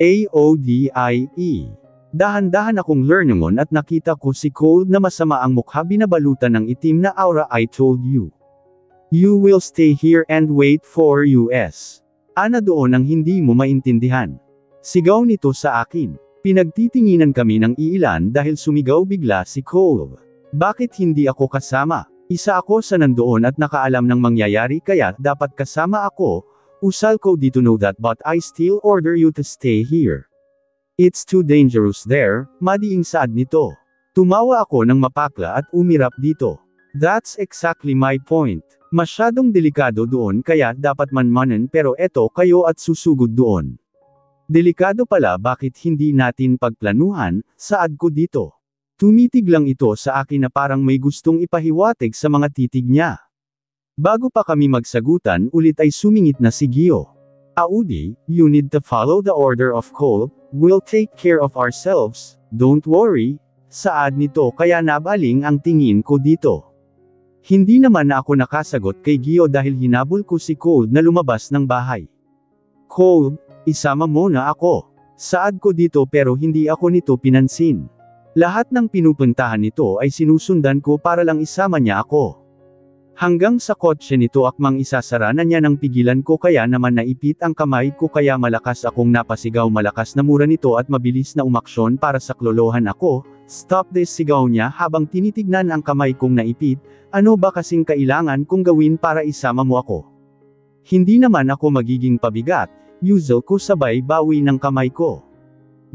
AODIE. Dahan-dahan akong lernungon at nakita ko si Cole na masama ang mukha, binabalutan ng itim na aura. I told you. You will stay here and wait for us. Ana doon ang hindi mo maintindihan. Sigaw nito sa akin. Pinagtitinginan kami ng iilan dahil sumigaw bigla si Cole. Bakit hindi ako kasama? Isa ako sa nandoon at nakaalam ng mangyayari kaya dapat kasama ako. Usal ko dito. Know that but I still order you to stay here. It's too dangerous there, madiing saad nito. Tumawa ako ng mapakla at umirap dito. That's exactly my point. Masyadong delikado doon kaya dapat manmanan pero eto kayo at susugod doon. Delikado pala, bakit hindi natin pagplanuhan, saad ko dito. Tumitig lang ito sa akin na parang may gustong ipahiwatig sa mga titig niya. Bago pa kami magsagutan ulit ay sumingit na si Gio. Audi, you need to follow the order of Cole, we'll take care of ourselves, don't worry, saad nito kaya nabaling ang tingin ko dito. Hindi naman na ako nakasagot kay Gio dahil hinabol ko si Cole na lumabas ng bahay. Cole, isama mo na ako. Saad ko dito pero hindi ako nito pinansin. Lahat ng pinupuntahan nito ay sinusundan ko para lang isama niya ako. Hanggang sa kotse nito akmang isasara na niya nang pigilan ko kaya naman naipit ang kamay ko kaya malakas akong napasigaw. Malakas na mura nito at mabilis na umaksyon para saklolohan ako. Stop this, sigaw niya habang tinitignan ang kamay kong naipit. Ano ba kasing kailangan kong gawin para isama mo ako? Hindi naman ako magiging pabigat, Yuzel ko sabay bawi ng kamay ko.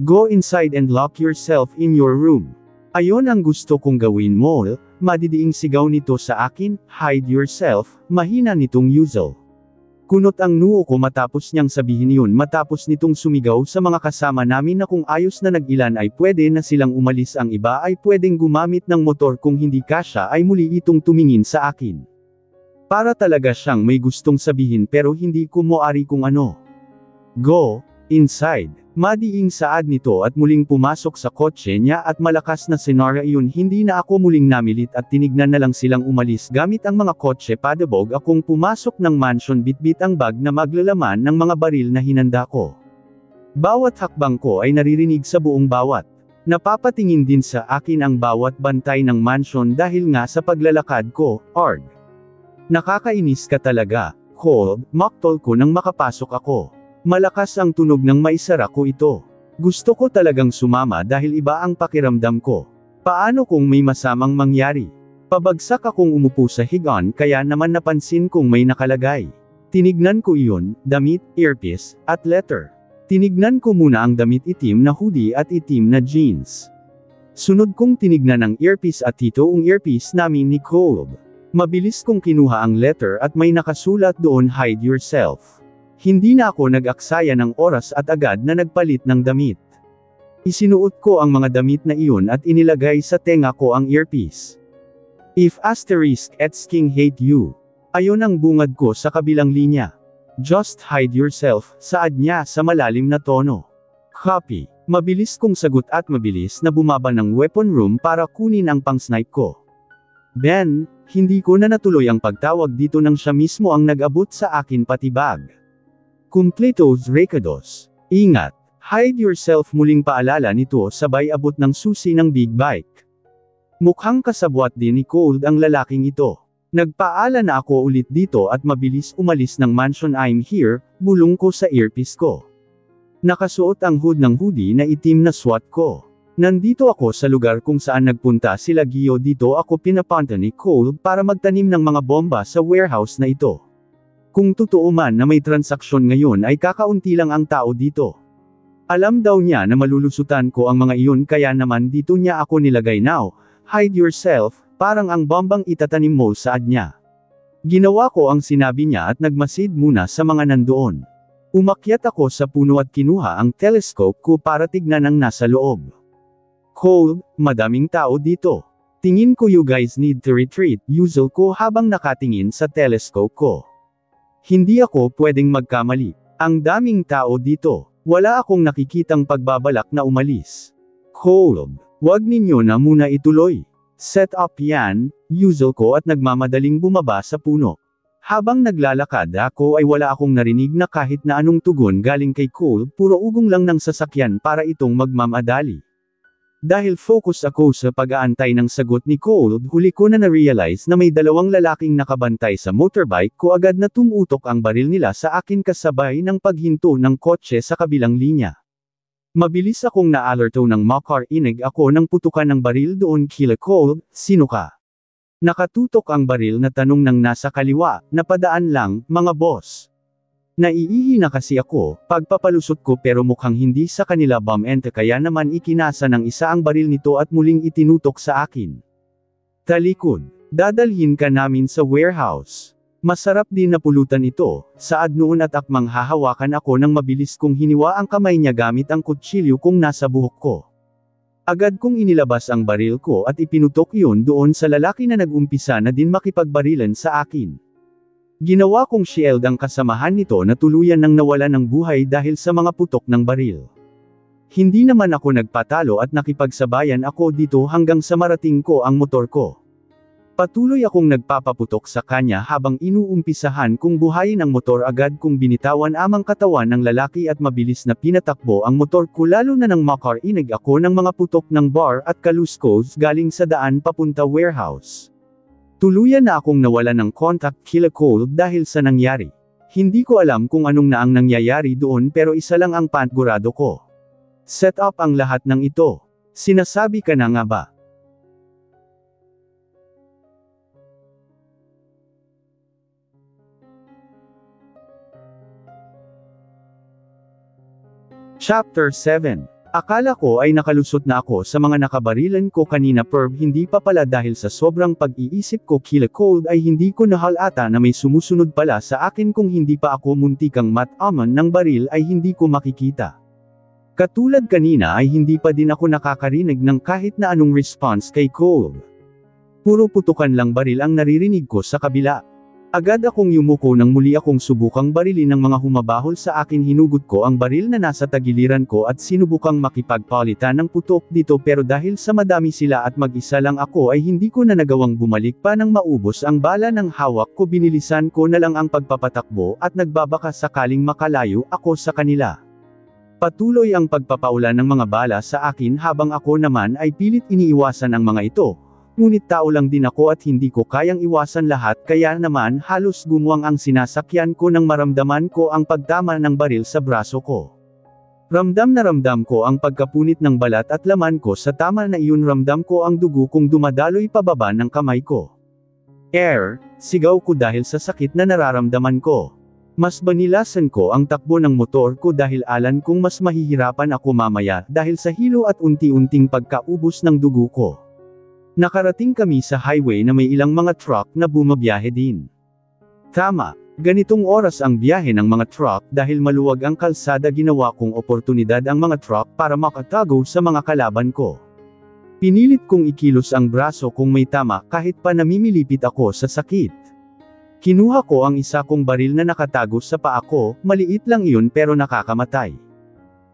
Go inside and lock yourself in your room. Ayon ang gusto kong gawin mo, madidiing sigaw nito sa akin. Hide yourself, mahina nitong Yuzel. Kunot ang noo ko matapos niyang sabihin yun. Matapos nitong sumigaw sa mga kasama namin na kung ayos na nag-ilan ay pwede na silang umalis, ang iba ay pwedeng gumamit ng motor, kung hindi kasya ay muli itong tumingin sa akin. Para talaga siyang may gustong sabihin pero hindi ko moari kung ano. Go inside. Madiing saad nito at muling pumasok sa kotse niya at malakas na senaryo yun. Hindi na ako muling namilit at tinignan na lang silang umalis gamit ang mga kotse. Padabog akong pumasok ng mansion, bitbit ang bag na maglalaman ng mga baril na hinanda ko. Bawat hakbang ko ay naririnig sa buong bawat. Napapatingin din sa akin ang bawat bantay ng mansion dahil nga sa paglalakad ko. Arg. Nakakainis ka talaga, Cole, maktol ko nang makapasok ako. Malakas ang tunog ng maisara ko ito. Gusto ko talagang sumama dahil iba ang pakiramdam ko. Paano kung may masamang mangyari? Pabagsak akong umupo sa higaan kaya naman napansin kong may nakalagay. Tinignan ko iyon, damit, earpiece, at letter. Tinignan ko muna ang damit, itim na hoodie at itim na jeans. Sunod kong tinignan ang earpiece at ito ang earpiece namin ni Cole. Mabilis kong kinuha ang letter at may nakasulat doon, "Hide yourself." Hindi na ako nag-aksaya ng oras at agad na nagpalit ng damit. Isinuot ko ang mga damit na iyon at inilagay sa tenga ko ang earpiece. "If ****************** King hate you." Ayon ang bungad ko sa kabilang linya. "Just hide yourself," saad niya sa malalim na tono. Copy. Mabilis kong sagot at mabilis na bumaba ng weapon room para kunin ang pang-snipe ko. "Ben," hindi ko na natuloy ang pagtawag dito nang siya mismo ang nag-abot sa akin patibag. "Completos recados. Ingat. Hide yourself," muling paalala nito sabay abot ng susi ng big bike. Mukhang kasabwat din ni Cold ang lalaking ito. Nagpaala na ako ulit dito at mabilis umalis ng mansion. "I'm here," bulong ko sa earpiece ko. Nakasuot ang hood ng hoodie na itim na SWAT ko. "Nandito ako sa lugar kung saan nagpunta sila Gio. Dito ako pinapunta ni Cole para magtanim ng mga bomba sa warehouse na ito. Kung totoo man na may transaksyon ngayon ay kakaunti lang ang tao dito. Alam daw niya na malulusutan ko ang mga iyon kaya naman dito niya ako nilagay. Now, hide yourself, parang ang bombang itatanim mo," saad niya. Ginawa ko ang sinabi niya at nagmasid muna sa mga nandoon. Umakyat ako sa puno at kinuha ang telescope ko para tignan ang nasa loob. "Cold, madaming tao dito. Tingin ko you guys need to retreat," yuzel ko habang nakatingin sa telescope ko. Hindi ako pwedeng magkamali. Ang daming tao dito. Wala akong nakikitang pagbabalak na umalis. "Cold, wag ninyo na muna ituloy. Set up yan," yuzel ko at nagmamadaling bumaba sa puno. Habang naglalakad ako ay wala akong narinig na kahit na anong tugon galing kay Cole, puro ugong lang ng sasakyan para itong magmamadali. Dahil focus ako sa pag-aantay ng sagot ni Cole, huli ko na na-realize na may dalawang lalaking nakabantay sa motorbike ko. Agad na tumutok ang baril nila sa akin kasabay ng paghinto ng kotse sa kabilang linya. Mabilis akong na-alerto ng makar. Inig ako ng putukan ng baril doon. "Kila Cole, sino ka?" Nakatutok ang baril na tanong ng nasa kaliwa. "Napadaan lang, mga boss." Naiihi na kasi ako, pagpapalusot ko pero mukhang hindi sa kanila bomb ente kaya naman ikinasa ng isa ang baril nito at muling itinutok sa akin. "Talikod, dadalhin ka namin sa warehouse." Masarap din na pulutan ito, saad noon at akmang hahawakan ako ng mabilis kong hiniwa ang kamay niya gamit ang kutsilyo kung nasa buhok ko. Agad kong inilabas ang baril ko at ipinutok iyon doon sa lalaki na nag-umpisa na din makipagbarilan sa akin. Ginawa kong shield ang kasamahan nito na tuluyan nang nawala ng buhay dahil sa mga putok ng baril. Hindi naman ako nagpatalo at nakipagsabayan ako dito hanggang sa marating ko ang motor ko. Patuloy akong nagpapaputok sa kanya habang inuumpisahan kong buhayin ang motor. Agad kong binitawan amang katawan ng lalaki at mabilis na pinatakbo ang motor ko lalo na nang makar. Inig ako ng mga putok ng bar at kaluskos galing sa daan papunta warehouse. Tuluyan na akong nawala ng contact kila Cole dahil sa nangyari. Hindi ko alam kung anong na ang nangyayari doon pero isa lang ang panigurado ko. Set up ang lahat ng ito. Sinasabi ka na nga ba? Chapter 7. Akala ko ay nakalusot na ako sa mga nakabarilan ko kanina perb, hindi pa pala dahil sa sobrang pag-iisip ko kila Cold ay hindi ko nahalata na may sumusunod pala sa akin. Kung hindi pa ako muntikang mataman ng baril ay hindi ko makikita. Katulad kanina ay hindi pa din ako nakakarinig ng kahit na anong response kay Cold. Puro putukan lang baril ang naririnig ko sa kabila. Agad akong yumuko nang muli akong subukang barilin ng mga humabahol sa akin. Hinugot ko ang baril na nasa tagiliran ko at sinubukang makipagpalitan ng putok dito pero dahil sa madami sila at mag-isa lang ako ay hindi ko na nagawang bumalik pa nang maubos ang bala ng hawak ko. Binilisan ko na lang ang pagpapatakbo at nagbabaka sakaling makalayo ako sa kanila. Patuloy ang pagpapaulan ng mga bala sa akin habang ako naman ay pilit iniiwasan ang mga ito. Ngunit tao lang din ako at hindi ko kayang iwasan lahat kaya naman halos gumuwang ang sinasakyan ko nang maramdaman ko ang pagtama ng baril sa braso ko. Ramdam na ramdam ko ang pagkapunit ng balat at laman ko sa tama na iyon. Ramdam ko ang dugo kong dumadaloy pababa ng kamay ko. Sigaw ko dahil sa sakit na nararamdaman ko. Mas banilasan ko ang takbo ng motor ko dahil alam kong mas mahihirapan ako mamaya dahil sa hilo at unti-unting pagkaubos ng dugo ko. Nakarating kami sa highway na may ilang mga truck na bumabiyahe din. Tama, ganitong oras ang biyahe ng mga truck dahil maluwag ang kalsada. Ginawa kong oportunidad ang mga truck para makatago sa mga kalaban ko. Pinilit kong ikilos ang braso kung may tama kahit pa namimilipit ako sa sakit. Kinuha ko ang isa kong baril na nakatago sa paa ko, maliit lang iyon pero nakakamatay.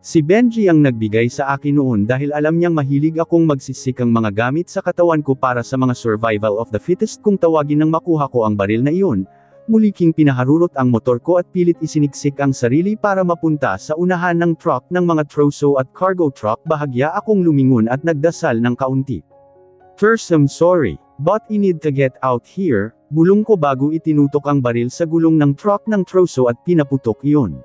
Si Benji ang nagbigay sa akin noon dahil alam niyang mahilig akong magsisik ang mga gamit sa katawan ko para sa mga survival of the fittest. Kung tawagin nang makuha ko ang baril na iyon, muli king pinaharurot ang motor ko at pilit isiniksik ang sarili para mapunta sa unahan ng truck ng mga troso at cargo truck. Bahagya akong lumingon at nagdasal ng kaunti. First, I'm sorry, but I need to get out here, bulong ko bago itinutok ang baril sa gulong ng truck ng troso at pinaputok iyon.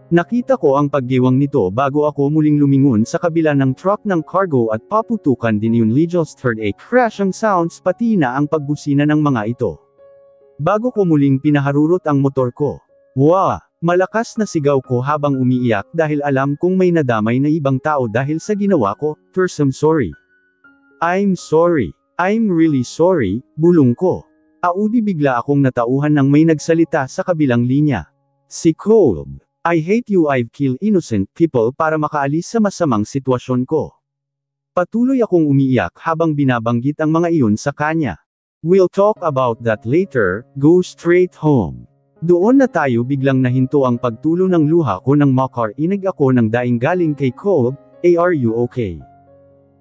Nakita ko ang paggiwang nito bago ako muling lumingon sa kabila ng truck ng cargo at paputukan din yun. Legals third a crash ang sounds pati na ang pagbusina ng mga ito. Bago ko muling pinaharurot ang motor ko. Wow! Malakas na sigaw ko habang umiiyak dahil alam kong may nadamay na ibang tao dahil sa ginawa ko. First, I'm sorry. I'm sorry. I'm really sorry, bulong ko. Audi bigla akong natauhan nang may nagsalita sa kabilang linya. Si Cole. I hate you, I've killed innocent people para makaalis sa masamang sitwasyon ko. Patuloy akong umiiyak habang binabanggit ang mga iyon sa kanya. We'll talk about that later, go straight home. Doon na tayo. Biglang nahinto ang pagtulo ng luha ko ng makarinig ako ng daing galing kay Cole. Are you okay?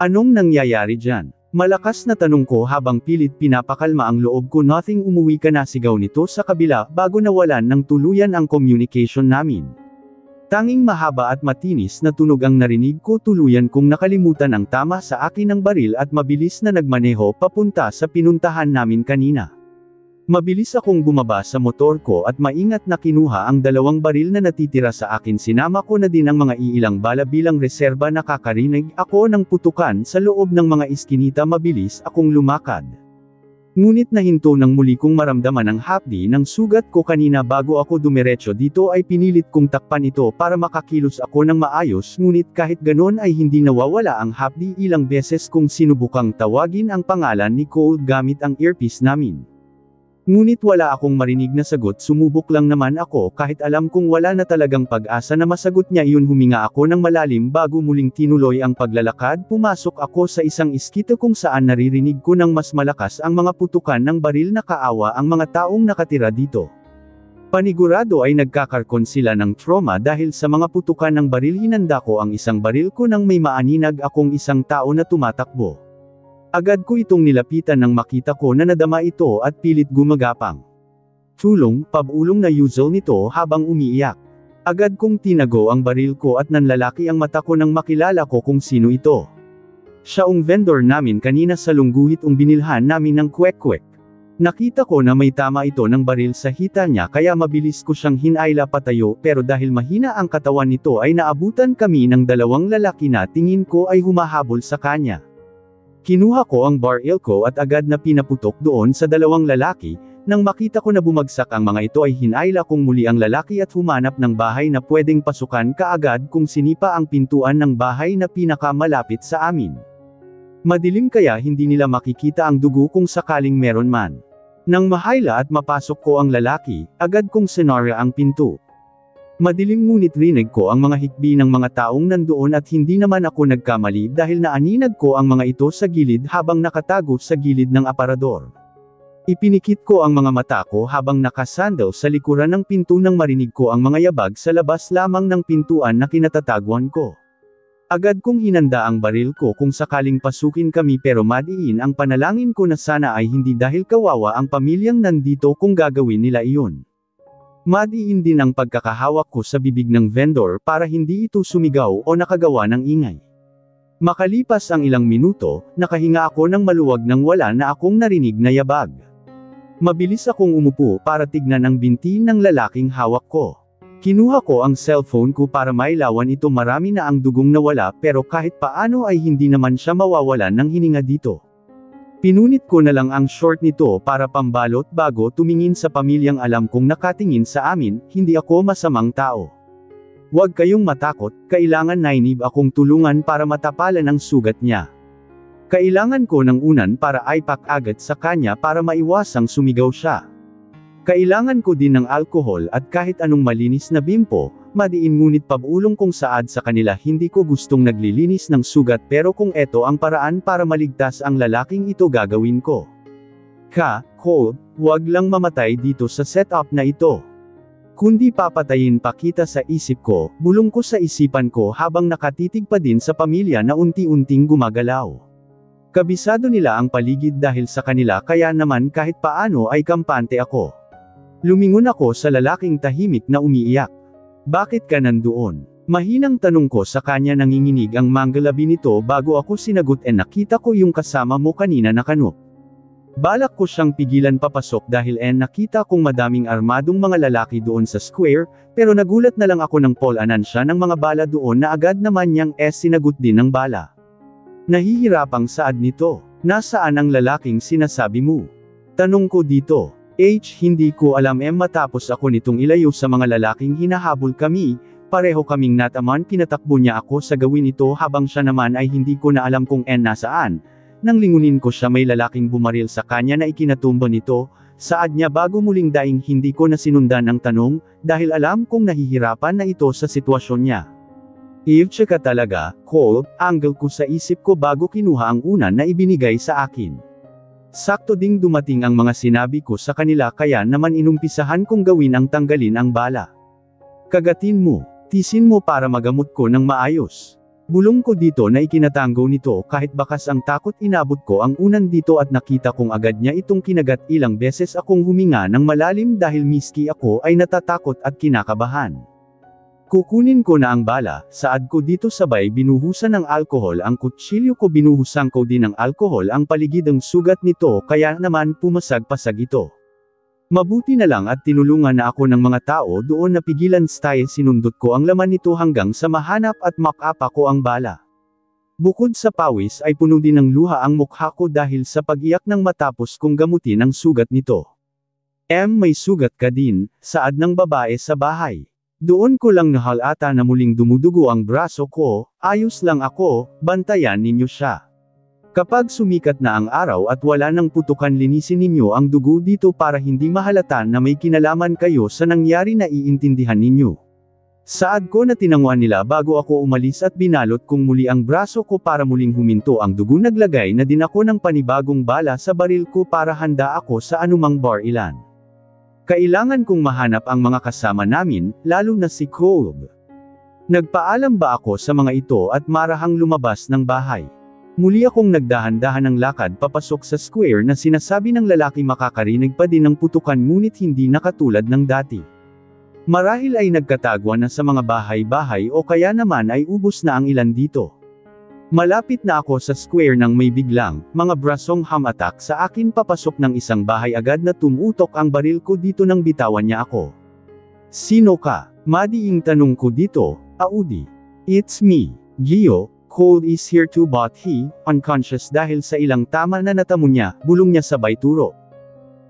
Anong nangyayari dyan? Malakas na tanong ko habang pilit pinapakalma ang loob ko. Nothing, umuwi ka na, sigaw nito sa kabila bago nawalan ng tuluyan ang communication namin. Tanging mahaba at matinis na tunog ang narinig ko. Tuluyan kong nakalimutan ang tama sa akin ng baril at mabilis na nagmaneho papunta sa pinuntahan namin kanina. Mabilis akong bumaba sa motor ko at maingat na kinuha ang dalawang baril na natitira sa akin. Sinama ko na din ang mga iilang bala bilang reserba. Nakakarinig ako ng putukan sa loob ng mga iskinita. Mabilis akong lumakad. Ngunit nahinto nang muli kong maramdaman ang hapdi ng sugat ko kanina. Bago ako dumiretso dito ay pinilit kong takpan ito para makakilos ako ng maayos. Ngunit kahit ganon ay hindi nawawala ang hapdi. Ilang beses kong sinubukang tawagin ang pangalan ni Cole gamit ang earpiece namin. Ngunit wala akong marinig na sagot. Sumubok lang naman ako kahit alam kong wala na talagang pag-asa na masagot niya iyon. Huminga ako ng malalim bago muling tinuloy ang paglalakad. Pumasok ako sa isang iskito kung saan naririnig ko ng mas malakas ang mga putukan ng baril. Nakaawa ang mga taong nakatira dito. Panigurado ay nagkakarkon sila ng trauma dahil sa mga putukan ng baril. Hinanda ko ang isang baril ko nang may maaninag akong isang tao na tumatakbo. Agad ko itong nilapitan nang makita ko na nadama ito at pilit gumagapang. Tulong, pabulong na yuzel nito habang umiiyak. Agad kong tinago ang baril ko at nanlalaki ang mata ko nang makilala ko kung sino ito. Siya ang vendor namin kanina sa lungguhit binilhan namin ng kwek-kwek. Nakita ko na may tama ito ng baril sa hita niya kaya mabilis ko siyang hinayla patayo pero dahil mahina ang katawan nito ay naabutan kami ng dalawang lalaki na tingin ko ay humahabol sa kanya. Kinuha ko ang baril ko at agad na pinaputok doon sa dalawang lalaki. Nang makita ko na bumagsak ang mga ito ay hinayla kong muli ang lalaki at humanap ng bahay na pwedeng pasukan. Kaagad kong sinipa ang pintuan ng bahay na pinakamalapit sa amin. Madilim kaya hindi nila makikita ang dugo kung sakaling meron man. Nang mahayla at mapasok ko ang lalaki, agad kong sinara ang pinto. Madilim ngunit rinig ko ang mga hikbi ng mga taong nandoon at hindi naman ako nagkamali dahil naaninag ko ang mga ito sa gilid habang nakatago sa gilid ng aparador. Ipinikit ko ang mga mata ko habang nakasandal sa likuran ng pinto nang marinig ko ang mga yabag sa labas lamang ng pintuan na kinatataguan ko. Agad kong hinanda ang baril ko kung sakaling pasukin kami pero madiin ang panalangin ko na sana ay hindi dahil kawawa ang pamilyang nandito kung gagawin nila iyon. Madiin din ang pagkakahawak ko sa bibig ng vendor para hindi ito sumigaw o nakagawa ng ingay. Makalipas ang ilang minuto, nakahinga ako ng maluwag nang wala na akong narinig na yabag. Mabilis akong umupo para tignan ang binti ng lalaking hawak ko. Kinuha ko ang cellphone ko para mailawan ito. Marami na ang dugong nawala pero kahit paano ay hindi naman siya mawawalan ng hininga dito. Pinunit ko na lang ang short nito para pambalot bago tumingin sa pamilyang alam kong nakatingin sa amin. Hindi ako masamang tao. Huwag kayong matakot, kailangan nainib akong tulungan para matapalan ang sugat niya. Kailangan ko ng unan para aipak agad sa kanya para maiwasang sumigaw siya. Kailangan ko din ng alkohol at kahit anong malinis na bimpo, madiin ngunit pabulong kong saad sa kanila hindi ko gustong naglilinis ng sugat pero kung eto ang paraan para maligtas ang lalaking ito gagawin ko. Cold, wag lang mamatay dito sa setup na ito. Kundi papatayin pa kita sa isip ko, bulong ko sa isipan ko habang nakatitig pa din sa pamilya na unti-unting gumagalaw. Kabisado nila ang paligid dahil sa kanila kaya naman kahit paano ay kampante ako. Lumingon ako sa lalaking tahimik na umiiyak. Bakit ka nandoon? Mahinang tanong ko sa kanya nanginginig ang manggalabi nito bago ako sinagot nakita ko yung kasama mo kanina na kanok. Balak ko siyang pigilan papasok dahil nakita kong madaming armadong mga lalaki doon sa square, pero nagulat na lang ako ng polanan siya ng mga bala doon na agad naman niyang sinagot din ng bala. Nahihirapang saad nito. Nasaan ang lalaking sinasabi mo? Tanong ko dito. Hindi ko alam matapos ako nitong ilayo sa mga lalaking hinahabol kami, pareho kaming nataman pinatakbo niya ako sa gawin ito habang siya naman ay hindi ko na alam kung nasaan. Nang lingunin ko siya may lalaking bumaril sa kanya na ikinatumba nito, saad niya bago muling daing hindi ko na sinundan ang tanong, dahil alam kong nahihirapan na ito sa sitwasyon niya. Ka talaga, cold, angle ko sa isip ko bago kinuha ang unan na ibinigay sa akin. Sakto ding dumating ang mga sinabi ko sa kanila kaya naman inumpisahan kong gawin ang tanggalin ang bala. Kagatin mo, tisin mo para magamot ko ng maayos. Bulong ko dito na ikinatanggo nito kahit bakas ang takot inabot ko ang unan dito at nakita kong agad niya itong kinagat ilang beses akong huminga ng malalim dahil miski ako ay natatakot at kinakabahan. Kukunin ko na ang bala, saad ko dito sabay binuhusan ng alkohol ang kutsilyo ko binuhusan ko din ng alkohol ang paligid ng sugat nito kaya naman pumasag-pasag ito. Mabuti na lang at tinulungan na ako ng mga tao doon na pigilan style sinundot ko ang laman nito hanggang sa mahanap at makapa ko ang bala. Bukod sa pawis ay puno din ng luha ang mukha ko dahil sa pag-iyak nang matapos kong gamutin ang sugat nito. May sugat ka din, saad ng babae sa bahay. Doon ko lang nahalata na muling dumudugo ang braso ko, ayos lang ako, bantayan ninyo siya. Kapag sumikat na ang araw at wala nang putukan linisin ninyo ang dugo dito para hindi mahalata na may kinalaman kayo sa nangyari na iintindihan ninyo. Saad ko na tinangwan nila bago ako umalis at binalot kong muli ang braso ko para muling huminto ang dugo naglagay na din ako ng panibagong bala sa baril ko para handa ako sa anumang barilan. Kailangan kong mahanap ang mga kasama namin, lalo na si Cold. Nagpaalam ba ako sa mga ito at marahang lumabas ng bahay? Muli akong nagdahan-dahan ng lakad papasok sa square na sinasabi ng lalaki makakarinig pa din ng putukan ngunit hindi na katulad ng dati. Marahil ay nagkatagwa na sa mga bahay-bahay o kaya naman ay ubos na ang ilan dito. Malapit na ako sa square nang may biglang, mga brasong ham attack sa akin papasok ng isang bahay agad na tumutok ang baril ko dito nang bitawan niya ako. Sino ka? Madiing tanong ko dito, Audi. It's me, Gio, Cold is here too but he, unconscious dahil sa ilang tama na natamo niya, bulong niya sabay turo.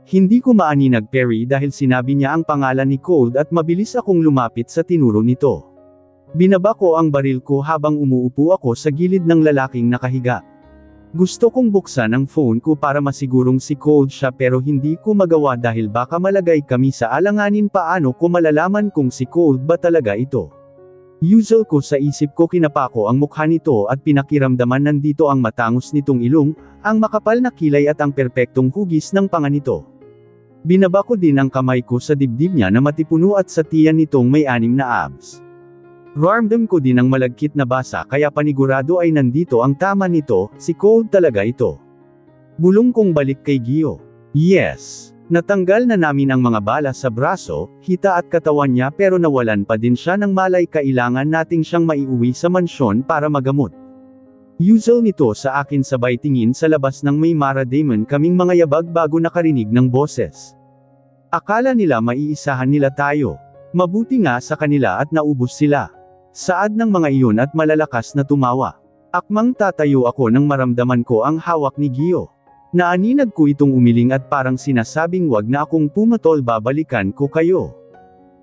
Hindi ko maani nag-parry dahil sinabi niya ang pangalan ni Cold at mabilis akong lumapit sa tinuro nito. Binaba ko ang baril ko habang umuupo ako sa gilid ng lalaking nakahiga. Gusto kong buksan ang phone ko para masigurong si Cold siya pero hindi ko magawa dahil baka malagay kami sa alanganin paano ko malalaman kung si Cold ba talaga ito. Usual ko sa isip ko kinapako ang mukha nito at pinakiramdaman nandito ang matangos nitong ilong, ang makapal na kilay at ang perpektong hugis ng panga nito. Binaba ko din ang kamay ko sa dibdib niya na matipuno at sa tiyan nitong may 6 na abs. Ramdam ko din ang malagkit na basa kaya panigurado ay nandito ang tama nito, si Cold talaga ito. Bulong kong balik kay Gio. Yes. Natanggal na namin ang mga bala sa braso, hita at katawan niya pero nawalan pa din siya ng malay kailangan nating siyang maiuwi sa mansyon para magamot. Usual nito sa akin sabay tingin sa labas ng may Mara Damon kaming mga yabag bago nakarinig ng boses. Akala nila maiisahan nila tayo. Mabuti nga sa kanila at naubos sila. Saad ng mga iyon at malalakas na tumawa. Akmang tatayo ako nang maramdaman ko ang hawak ni Gio. Naaninag ko itong umiling at parang sinasabing wag na akong pumatol babalikan ko kayo.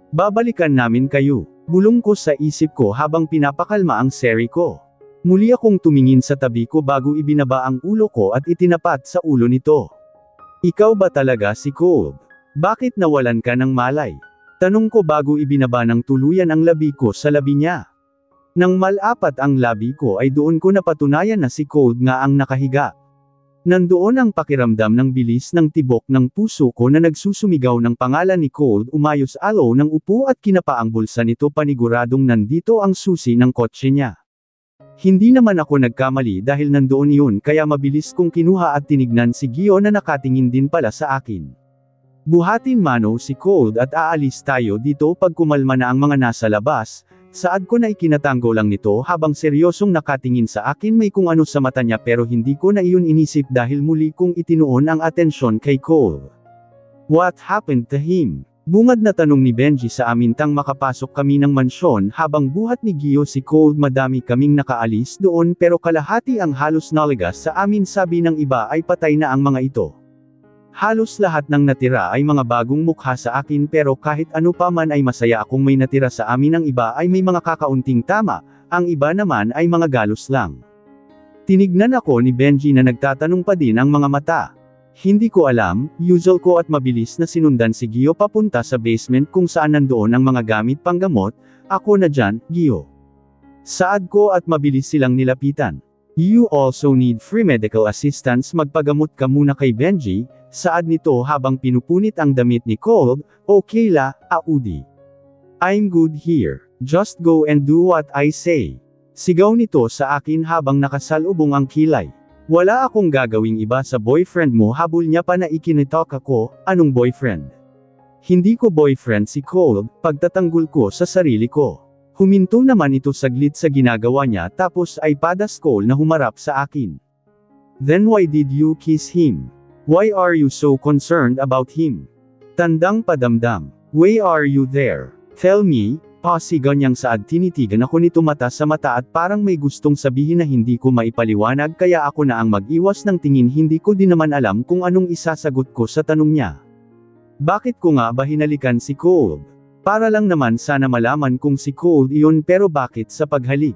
Babalikan namin kayo. Bulong ko sa isip ko habang pinapakalma ang seri ko. Muli akong tumingin sa tabi ko bago ibinaba ang ulo ko at itinapat sa ulo nito. Ikaw ba talaga si Cold? Bakit nawalan ka ng malay? Tanong ko bago ibinaba ng tuluyan ang labi ko sa labi niya. Nang malapat ang labi ko ay doon ko napatunayan na si Cold nga ang nakahiga. Nandoon ang pakiramdam ng bilis ng tibok ng puso ko na nagsusumigaw ng pangalan ni Cold. Umayos alo ng upo at kinapa ang bulsa nito paniguradong nandito ang susi ng kotse niya. Hindi naman ako nagkamali dahil nandoon yun kaya mabilis kong kinuha at tinignan si Gio na nakatingin din pala sa akin. Buhatin mano si Cold at aalis tayo dito pag kumalma na ang mga nasa labas. Saad ko na ikinatango lang nito habang seryosong nakatingin sa akin may kung ano sa mata niya pero hindi ko na iyon inisip dahil muli kong itinuon ang atensyon kay Cole. What happened to him? Bungad na tanong ni Benji sa amin tang makapasok kami ng mansyon habang buhat ni Gio si Cole. Madami kaming nakaalis doon pero kalahati ang halos nalagas sa amin, sabi ng iba ay patay na ang mga ito. Halos lahat ng natira ay mga bagong mukha sa akin pero kahit ano pa man ay masaya akong may natira sa amin. Ang iba ay may mga kakaunting tama, ang iba naman ay mga galos lang. Tinignan ako ni Benji na nagtatanong pa din ang mga mata. Hindi ko alam, usual ko at mabilis na sinundan si Gio papunta sa basement kung saan nandoon ang mga gamit panggamot. Ako na dyan, Gio. Saad ko at mabilis silang nilapitan. You also need free medical assistance, magpagamot ka muna kay Benji. Saad nito habang pinupunit ang damit ni Cole. Okay la, Audi. I'm good here. Just go and do what I say. Sigaw nito sa akin habang nakasalubong ang kilay. Wala akong gagawing iba sa boyfriend mo, habol niya pa na ikinitok ako. Anong boyfriend? Hindi ko boyfriend si Cole, pagtatanggol ko sa sarili ko. Huminto naman ito saglit sa ginagawa niya tapos ay padas Cole na humarap sa akin. Then why did you kiss him? Why are you so concerned about him? Tandang padamdam. Why are you there? Tell me, pasigaw niyang saad. Tinitigan ako nito mata sa mata at parang may gustong sabihin na hindi ko maipaliwanag kaya ako na ang mag-iwas ng tingin. Hindi ko din naman alam kung anong isasagot ko sa tanong niya. Bakit ko nga ba hinalikan si Cole? Para lang naman sana malaman kung si Cole iyon pero bakit sa paghalik?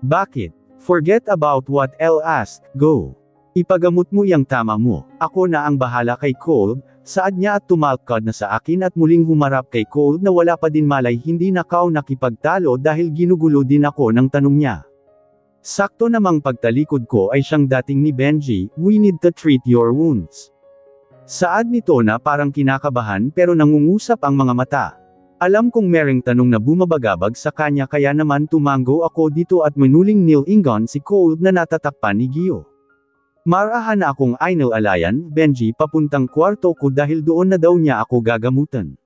Bakit? Forget about what L asked, go. Ipagamot mo yang tama mo, ako na ang bahala kay Cole, saad niya at tumalkad na sa akin at muling humarap kay Cole na wala pa din malay. Hindi na kao nakipagtalo dahil ginugulo din ako ng tanong niya. Sakto namang pagtalikod ko ay siyang dating ni Benji, we need to treat your wounds. Saad nito na parang kinakabahan pero nangungusap ang mga mata. Alam kong mereng tanong na bumabagabag sa kanya kaya naman tumango ako dito at manuling nilingon si Cole na natatakpan ni Gio. Marahan na akong inilalayan, Benji, papuntang kwarto ko dahil doon na daw niya ako gagamutan.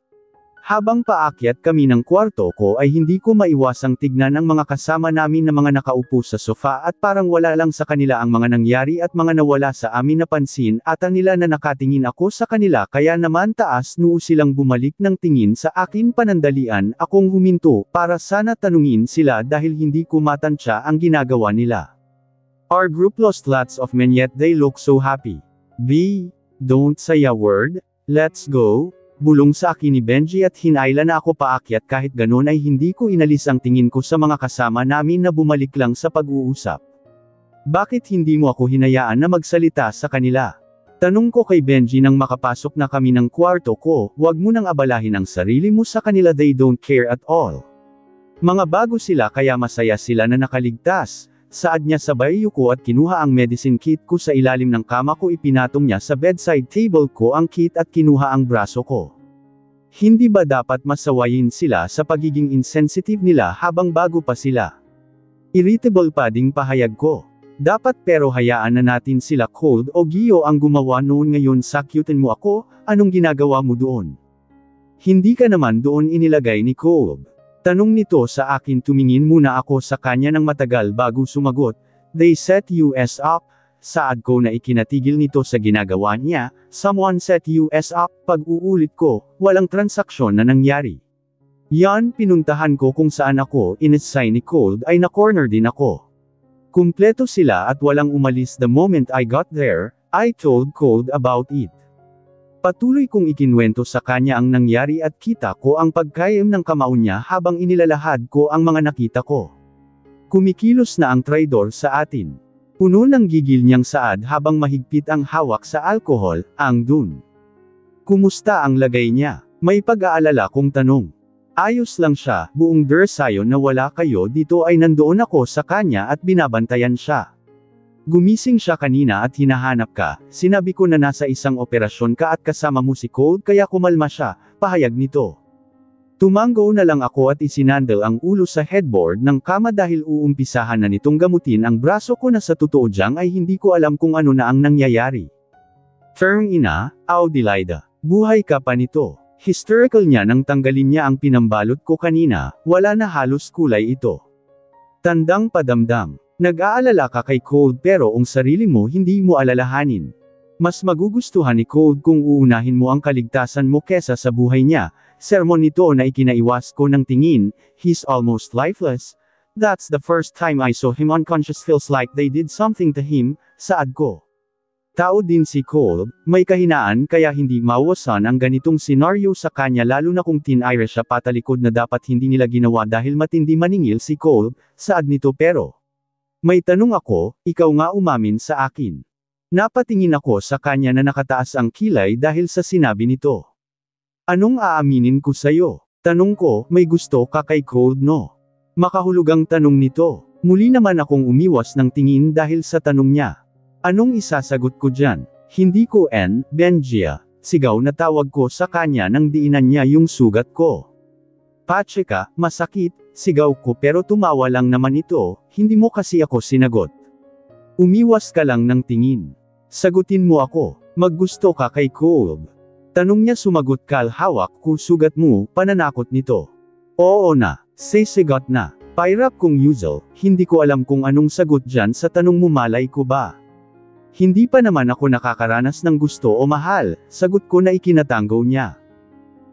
Habang paakyat kami ng kwarto ko ay hindi ko maiwasang tignan ang mga kasama namin na mga nakaupo sa sofa at parang wala lang sa kanila ang mga nangyari at mga nawala sa amin. Napansin ata nila na nakatingin ako sa kanila kaya naman taas noo silang bumalik ng tingin sa akin. Panandalian akong huminto para sana tanungin sila dahil hindi ko matansya ang ginagawa nila. Our group lost lots of men yet they look so happy. B, don't say a word, let's go. Bulong sa akin ni Benji at hinayla na ako paakyat. Kahit ganon ay hindi ko inalis ang tingin ko sa mga kasama namin na bumalik lang sa pag-uusap. Bakit hindi mo ako hinayaan na magsalita sa kanila? Tanong ko kay Benji nang makapasok na kami ng kwarto ko. Huwag mo nang abalahin ang sarili mo sa kanila, they don't care at all. Mga bago sila kaya masaya sila na nakaligtas. Saad niya sabay yuko at kinuha ang medicine kit ko sa ilalim ng kama ko. Ipinatong niya sa bedside table ko ang kit at kinuha ang braso ko. Hindi ba dapat masawayin sila sa pagiging insensitive nila habang bago pa sila? Irritable pa ding pahayag ko. Dapat pero hayaan na natin sila. Cold o Gio ang gumawa noon, ngayon sakyutin mo ako, anong ginagawa mo doon? Hindi ka naman doon inilagay ni Cold. Tanong nito sa akin. Tumingin muna ako sa kanya ng matagal bago sumagot. They set us up. Saad ko na ikinatigil nito sa ginagawa niya. Someone set us up. Pag-uulit ko, walang transaksyon na nangyari. Yan, pinuntahan ko kung saan ako in-assign ni Cold ay na-corner din ako. Kumpleto sila at walang umalis. The moment I got there, I told Cold about it. Patuloy kong ikinwento sa kanya ang nangyari at kita ko ang pagkayam ng kamao niya habang inilalahad ko ang mga nakita ko. Kumikilos na ang traidor sa atin. Puno ng gigil niyang saad habang mahigpit ang hawak sa alkohol, ang dun. Kumusta ang lagay niya? May pag-aalala kong tanong. Ayos lang siya, buong dersayon na wala kayo dito ay nandoon ako sa kanya at binabantayan siya. Gumising siya kanina at hinahanap ka, sinabi ko na nasa isang operasyon ka at kasama mo si Cold kaya kumalma siya, pahayag nito. Tumango na lang ako at isinandal ang ulo sa headboard ng kama dahil uumpisahan na nitong gamutin ang braso ko na sa totoo diyang ay hindi ko alam kung ano na ang nangyayari. Ferng ina, Audelaida, buhay ka pa nito. Hysterical niya nang tanggalin niya ang pinambalot ko kanina, wala na halos kulay ito. Tandang padamdam. Nag-aalala ka kay Cold pero ang sarili mo hindi mo alalahanin. Mas magugustuhan ni Cold kung uunahin mo ang kaligtasan mo kesa sa buhay niya. Sermon nito na ikinaiwas ko ng tingin, he's almost lifeless. That's the first time I saw him unconscious, feels like they did something to him, saad ko. Tao din si Cold, may kahinaan kaya hindi mawasan ang ganitong senaryo sa kanya lalo na kung tinayra siya patalikod na dapat hindi nila ginawa dahil matindi maningil si Cold, saad nito pero. May tanong ako, ikaw nga umamin sa akin. Napatingin ako sa kanya na nakataas ang kilay dahil sa sinabi nito. Anong aaminin ko sa'yo? Tanong ko, may gusto ka kay Cold no? Makahulugang tanong nito. Muli naman akong umiwas ng tingin dahil sa tanong niya. Anong isasagot ko dyan? Hindi ko Benjia, sigaw na tawag ko sa kanya nang diinan niya yung sugat ko. Pacheka, masakit, sigaw ko pero tumawa lang naman ito, hindi mo kasi ako sinagot. Umiwas ka lang ng tingin. Sagutin mo ako, maggusto ka kay Cold. Tanong niya sumagot hawak ko sugat mo, pananakot nito. Oo na, sigat na. Pairap kong usual, hindi ko alam kung anong sagot dyan sa tanong mo malay ko ba. Hindi pa naman ako nakakaranas ng gusto o mahal, sagot ko na ikinatanggo niya.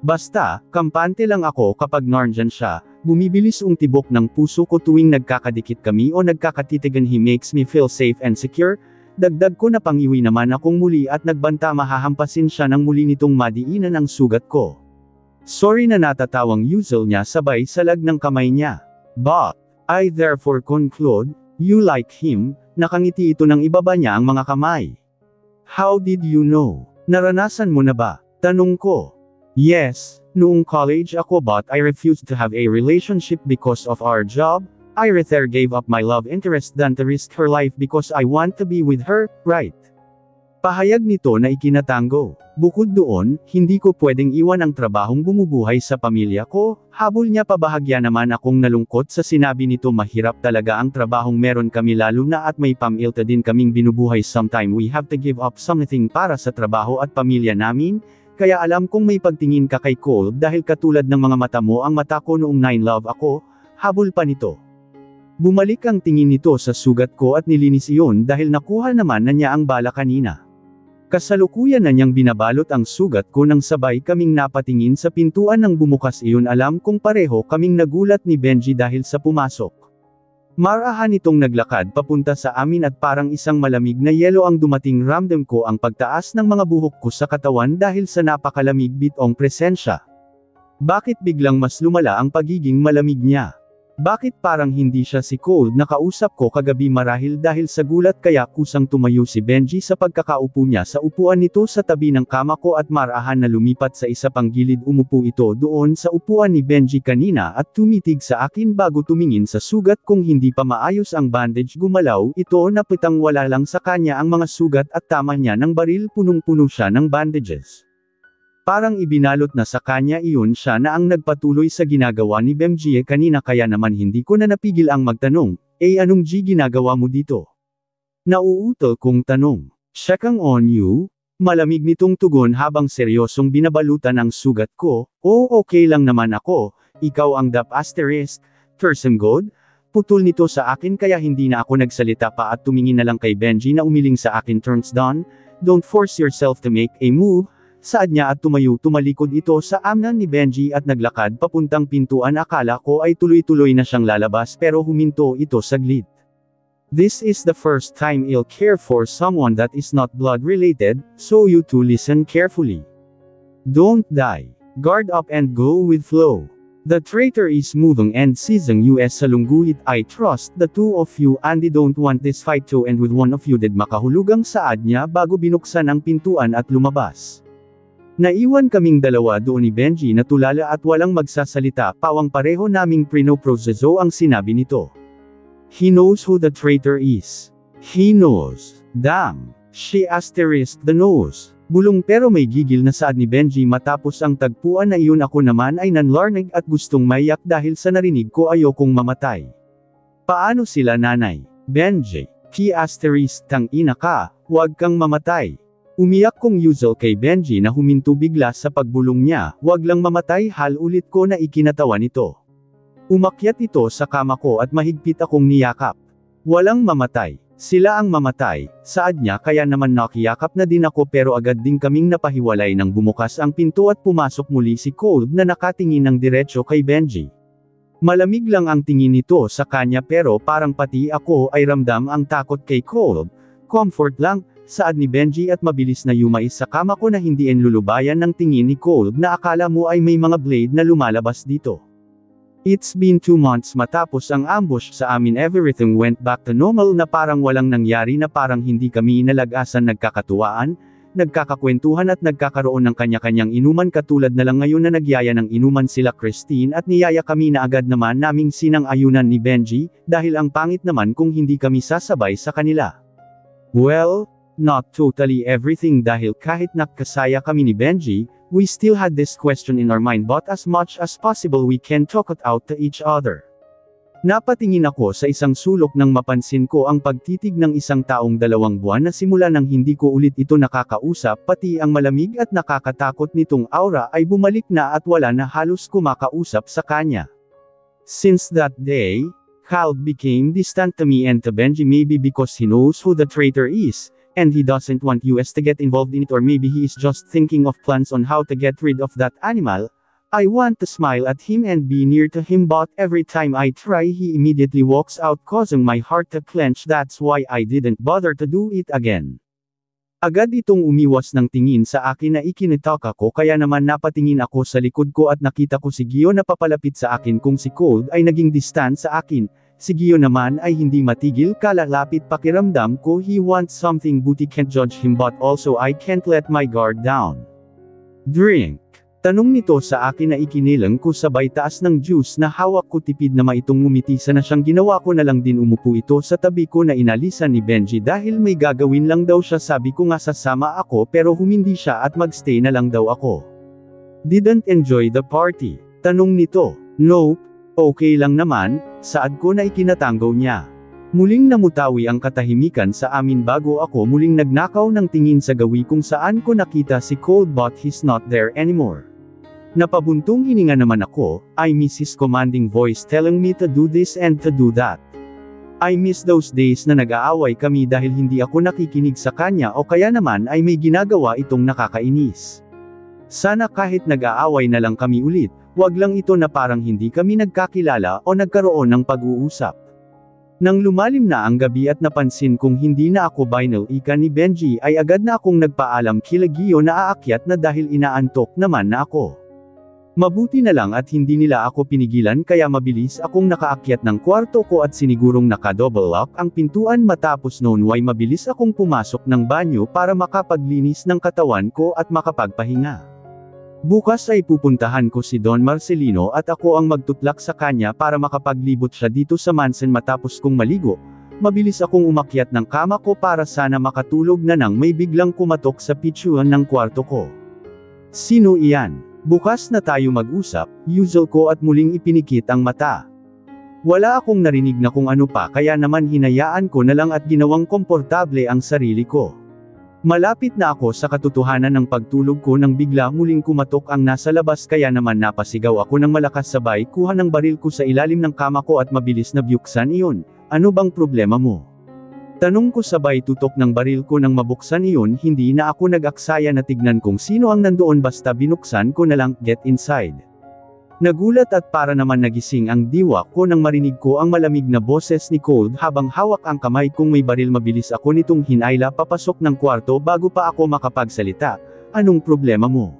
Basta, kampante lang ako kapag nandyan siya, bumibilis ang tibok ng puso ko tuwing nagkakadikit kami o nagkakatitigan he makes me feel safe and secure. Dagdag ko na pangiwi naman akong muli at nagbanta mahahampasin siya ng muli nitong madiinan ang sugat ko. Sorry na natatawang usual niya sabay salag ng kamay niya. But, I therefore conclude, you like him, nakangiti ito nang ibaba niya ang mga kamay. How did you know? Naranasan mo na ba? Tanong ko. Yes, noong college ako but I refused to have a relationship because of our job. I rather gave up my love interest than to risk her life because I want to be with her, right? Pahayag nito na ikinatanggo. Bukod doon, hindi ko pwedeng iwan ang trabahong bumubuhay sa pamilya ko, habol niya pabahagya naman akong nalungkot sa sinabi nito mahirap talaga ang trabahong meron kami lalo na at may pamilya din kaming binubuhay sometime we have to give up something para sa trabaho at pamilya namin, kaya alam kong may pagtingin ka kay Cold dahil katulad ng mga mata mo ang mata ko noong 9 love ako, habol pa nito. Bumalik ang tingin nito sa sugat ko at nilinis iyon dahil nakuha naman na niya ang bala kanina. Kasalukuyan na niyang binabalot ang sugat ko nang sabay kaming napatingin sa pintuan nang bumukas iyon alam kong pareho kaming nagulat ni Benji dahil sa pumasok. Marahan itong naglakad papunta sa amin at parang isang malamig na yelo ang dumating ramdam ko ang pagtaas ng mga buhok ko sa katawan dahil sa napakalamig bitong presensya. Bakit biglang mas lumala ang pagiging malamig niya? Bakit parang hindi siya si Cold na kausap ko kagabi marahil dahil sa gulat kaya kusang tumayo si Benji sa pagkakaupo niya sa upuan nito sa tabi ng kama ko at marahan na lumipat sa isa pang gilid umupo ito doon sa upuan ni Benji kanina at tumitig sa akin bago tumingin sa sugat kung hindi pa maayos ang bandage gumalaw ito na pitang wala lang sa kanya ang mga sugat at tama niya ng baril punong-puno siya ng bandages. Parang ibinalot na sa kanya iyon siya na ang nagpatuloy sa ginagawa ni Benji kanina kaya naman hindi ko na napigil ang magtanong, anong ginagawa mo dito? Nauutol kong tanong. Checking on you? Malamig nitong tugon habang seryosong binabalutan ang sugat ko, okay lang naman ako, ikaw ang dap asterisk, person god? Putol nito sa akin kaya hindi na ako nagsalita pa at tumingin na lang kay Benji na umiling sa akin turns down, don't force yourself to make a move. Saad niya at tumalikod ito sa amnan ni Benji at naglakad papuntang pintuan akala ko ay tuloy-tuloy na siyang lalabas pero huminto ito saglit. This is the first time I'll care for someone that is not blood related, so you two listen carefully. Don't die. Guard up and go with flow. The traitor is moving and seizing US salungguhit. I trust the two of you and don't want this fight to end with one of you dead. Makahulugang saad niya bago binuksan ang pintuan at lumabas. Naiwan kaming dalawa doon ni Benji na tulala at walang magsasalita. Pawang pareho naming prinoproseso ang sinabi nito. He knows who the traitor is. He knows. Damn. She asterisk the nose. Bulong pero may gigil na saad ni Benji matapos ang tagpuan na iyon. Ako naman ay nanlarnig at gustong maiyak dahil sa narinig ko ayokong mamatay. Paano sila nanay? Benji. Ki asterisk tang ina ka, huwag kang mamatay. Umiyak kong usual kay Benji na huminto bigla sa pagbulong niya, huwag lang mamatay. Hal ulit ko na ikinatawa nito. Umakyat ito sa kama ko at mahigpit akong niyakap. Walang mamatay. Sila ang mamatay, saad niya kaya naman nakiyakap na din ako pero agad din kaming napahiwalay nang bumukas ang pinto at pumasok muli si Cold na nakatingin ng diretso kay Benji. Malamig lang ang tingin nito sa kanya pero parang pati ako ay ramdam ang takot kay Cold. Comfort lang, saad ni Benji at mabilis na yumais sa kama ko na hindi enlulubayan ng tingin ni Cold na akala mo ay may mga blade na lumalabas dito. It's been 2 months matapos ang ambush sa amin. Everything went back to normal na parang walang nangyari na parang hindi kami inalagasan nagkakatuwaan, nagkakakwentuhan at nagkakaroon ng kanya-kanyang inuman katulad na lang ngayon na nagyaya ng inuman sila Christine at niyaya kami na agad naman naming sinang-ayunan ni Benji, dahil ang pangit naman kung hindi kami sasabay sa kanila. Well, not totally everything dahil kahit nakasaya kami ni Benji, we still had this question in our mind but as much as possible we can talk it out to each other. Napatingin ako sa isang sulok nang mapansin ko ang pagtitig ng isang taong 2 buwan na simula nang hindi ko ulit ito nakakausap pati ang malamig at nakakatakot nitong aura ay bumalik na at wala na halos kumakausap sa kanya. Since that day, Cal became distant to me and to Benji maybe because he knows who the traitor is. And he doesn't want US to get involved in it or maybe he is just thinking of plans on how to get rid of that animal. I want to smile at him and be near to him but every time I try he immediately walks out causing my heart to clench. That's why I didn't bother to do it again. Agad itong umiwas ng tingin sa akin na ikinitak ako kaya naman napatingin ako sa likod ko at nakita ko si Gio na papalapit sa akin kung si Cold ay naging distant sa akin. Si Gio naman ay hindi matigil kalalapit pakiramdam ko he wants something booty can't judge him but also I can't let my guard down. Drink. Tanong nito sa akin na ikinilang ko sabay taas ng juice na hawak ko tipid na maitong umitisa na siyang ginawa ko na lang din umupo ito sa tabi ko na inalisan ni Benji dahil may gagawin lang daw siya sabi ko nga sasama ako pero humindi siya at magstay na lang daw ako. Didn't enjoy the party? Tanong nito. Nope. Okay lang naman, saad ko na ikinatanggaw niya. Muling namutawi ang katahimikan sa amin bago ako muling nagnakaw ng tingin sa gawi kung saan ko nakita si Cold but he's not there anymore. Napabuntong hininga naman ako, I miss his commanding voice telling me to do this and to do that. I miss those days na nag-aaway kami dahil hindi ako nakikinig sa kanya o kaya naman ay may ginagawa itong nakakainis. Sana kahit nag-aaway na lang kami ulit, wag lang ito na parang hindi kami nagkakilala o nagkaroon ng pag-uusap. Nang lumalim na ang gabi at napansin kong hindi na ako binal ika ni Benji ay agad na akong nagpaalam kila Gio na aakyat na dahil inaantok naman na ako. Mabuti na lang at hindi nila ako pinigilan kaya mabilis akong nakaakyat ng kwarto ko at sinigurong naka-double lock ang pintuan matapos noon ay mabilis akong pumasok ng banyo para makapaglinis ng katawan ko at makapagpahinga. Bukas ay pupuntahan ko si Don Marcelino at ako ang magtutlak sa kanya para makapaglibot siya dito sa mansion matapos kong maligo. Mabilis akong umakyat ng kama ko para sana makatulog na nang may biglang kumatok sa pitsyuan ng kwarto ko. Sino iyan? Bukas na tayo mag-usap, usual ko at muling ipinikit ang mata. Wala akong narinig na kung ano pa kaya naman hinayaan ko na lang at ginawang komportable ang sarili ko. Malapit na ako sa katotohanan ng pagtulog ko nang bigla muling kumatok ang nasa labas kaya naman napasigaw ako ng malakas sabay kuha ng baril ko sa ilalim ng kama ko at mabilis na biyuksan iyon. Ano bang problema mo? Tanong ko sabay tutok ng baril ko nang mabuksan iyon. Hindi na ako nag-aksaya na tignan kung sino ang nandoon basta binuksan ko na lang, get inside. Nagulat at para naman nagising ang diwa ko nang marinig ko ang malamig na boses ni Cold habang hawak ang kamay kong may baril. Mabilis ako nitong hinayla papasok ng kwarto bago pa ako makapagsalita. Anong problema mo?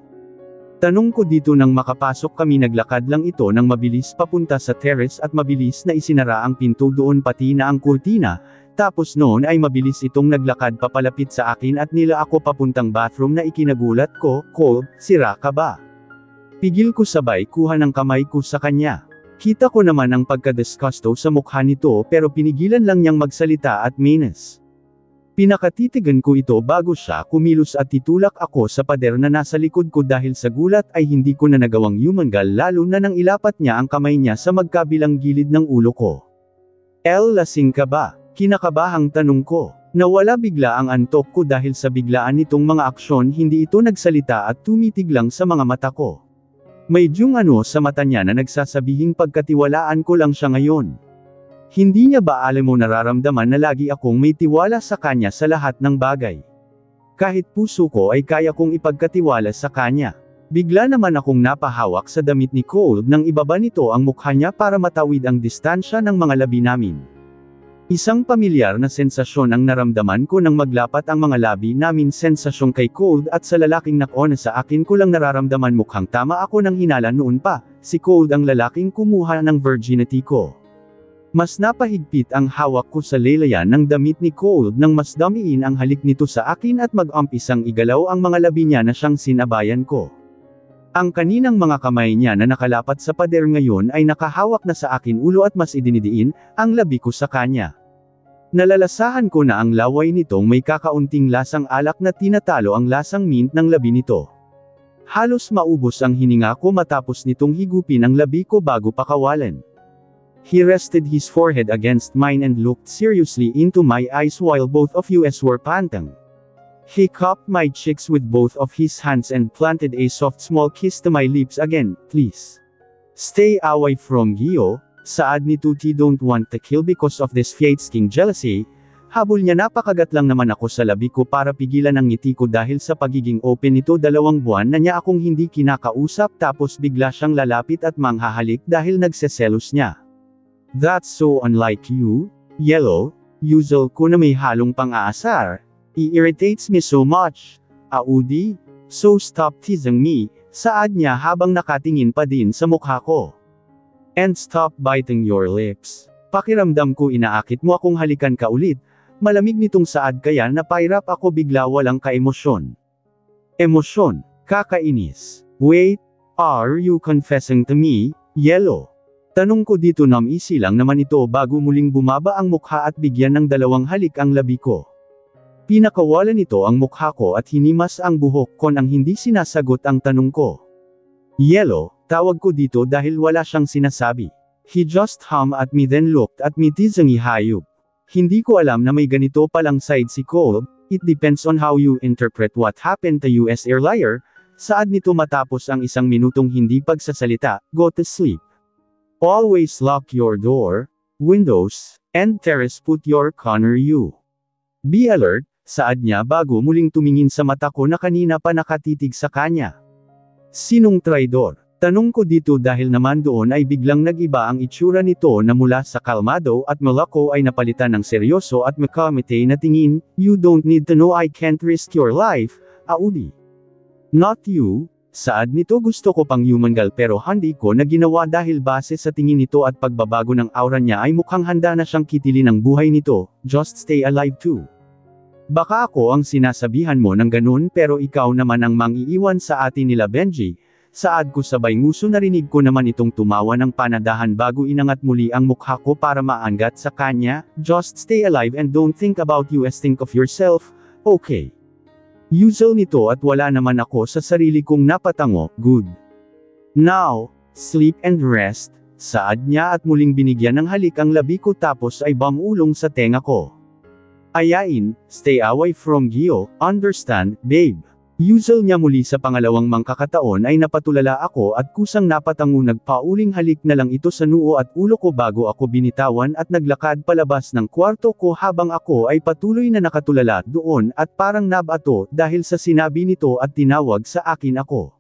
Tanong ko dito nang makapasok kami naglakad lang ito nang mabilis papunta sa terrace at mabilis na isinara ang pinto doon pati na ang kurtina, tapos noon ay mabilis itong naglakad papalapit sa akin at nila ako papuntang bathroom na ikinagulat ko, "Cole, sira ka ba?" Pigil ko sabay kuha ng kamay ko sa kanya. Kita ko naman ang pagkadisgusto sa mukha nito pero pinigilan lang niyang magsalita at menace. Pinakatitigan ko ito bago siya kumilos at titulak ako sa pader na nasa likod ko dahil sa gulat ay hindi ko na nagawang yumangal lalo na nang ilapat niya ang kamay niya sa magkabilang gilid ng ulo ko. Lasing ka ba? Kinakabahang tanong ko. Nawala bigla ang antok ko dahil sa biglaan nitong mga aksyon hindi ito nagsalita at tumitig lang sa mga mata ko. May dyong ano sa mata niya na nagsasabihing pagkatiwalaan ko lang siya ngayon. Hindi niya ba alam mo nararamdaman na lagi akong may tiwala sa kanya sa lahat ng bagay? Kahit puso ko ay kaya kong ipagkatiwala sa kanya. Bigla naman akong napahawak sa damit ni Cole nang ibaba nito ang mukha niya para matawid ang distansya ng mga labi namin. Isang pamilyar na sensasyon ang naramdaman ko nang maglapat ang mga labi namin sensasyong kay Cole at sa lalaking nakona sa akin ko lang nararamdaman mukhang tama ako nang hinala noon pa, si Cole ang lalaking kumuha ng virginity ko. Mas napahigpit ang hawak ko sa laylayan ng damit ni Cole nang mas damiin ang halik nito sa akin at mag-umpisang igalaw ang mga labi niya na siyang sinabayan ko. Ang kaninang mga kamay niya na nakalapat sa pader ngayon ay nakahawak na sa akin ulo at mas idinidiin ang labi ko sa kanya. Nalalasahan ko na ang laway nitong may kakaunting lasang alak na tinatalo ang lasang mint ng labi nito. Halos maubos ang hininga ko matapos nitong higupin ang labi ko bago pakawalan. He rested his forehead against mine and looked seriously into my eyes while both of us were panting. He cupped my cheeks with both of his hands and planted a soft small kiss to my lips again. "Please stay away from Gio," saad ni Tuti, "don't want to kill because of this fate-king jealousy." Habol niya, napakagat lang naman ako sa labi ko para pigilan ang ngiti ko dahil sa pagiging open nito. 2 buwan na niya akong hindi kinakausap tapos bigla siyang lalapit at manghahalik dahil nagseselos niya. "That's so unlike you, Yellow. Usual ko na may halong pang-aasar. It irritates me so much. Audi, so stop teasing me," saad niya habang nakatingin pa din sa mukha ko. "And stop biting your lips. Pakiramdam ko inaakit mo akong halikan ka ulit." Malamig nitong saad kaya napairap ako bigla, walang kaemosyon. Emosyon, kakainis. "Wait, are you confessing to me, Yellow?" Tanong ko dito, namisi lang naman ito bago muling bumaba ang mukha at bigyan ng 2 halik ang labi ko. Pinakawalan nito ang mukha ko at hinimas ang buhok ko nang hindi sinasagot ang tanong ko. "Yellow," tawag ko dito dahil wala siyang sinasabi. He just hummed at me then looked at me, teasingly hayop. Hindi ko alam na may ganito palang side si Cole. "It depends on how you interpret what happened to you as earlier," saad nito matapos ang 1 minutong hindi pagsasalita. "Go to sleep. Always lock your door, windows, and terrace, put your corner you. Be alert," saad niya bago muling tumingin sa mata ko na kanina pa nakatitig sa kanya. "Sinong traidor?" Tanong ko dito dahil naman doon ay biglang nag-iba ang itsura nito na mula sa kalmado at malako ay napalitan ng seryoso at makamite na tingin. "You don't need to know, I can't risk your life, Audi." "Not you," saad nito. Gusto ko pang yumangal pero hindi ko na ginawa dahil base sa tingin nito at pagbabago ng aura niya ay mukhang handa na siyang kitilin ang buhay nito. "Just stay alive too. Baka ako ang sinasabihan mo ng ganun pero ikaw naman ang mangiiwan sa atin nila Benji," saad ko sabay nguso. Narinig ko naman itong tumawa ng panadahan bago inangat muli ang mukha ko para maangat sa kanya. "Just stay alive and don't think about you as think of yourself, okay?" Usual nito at wala naman ako sa sarili kong napatango. "Good. Now, sleep and rest," saad niya at muling binigyan ng halik ang labi ko tapos ay bamulong sa tenga ko. "Ayain, stay away from Gio, understand, babe?" Usual niya muli. Sa pangalawang mangkakataon ay napatulala ako at kusang napatango. Nagpauling halik na lang ito sa noo at ulo ko bago ako binitawan at naglakad palabas ng kwarto ko habang ako ay patuloy na nakatulala doon at parang nabato dahil sa sinabi nito at tinawag sa akin ako.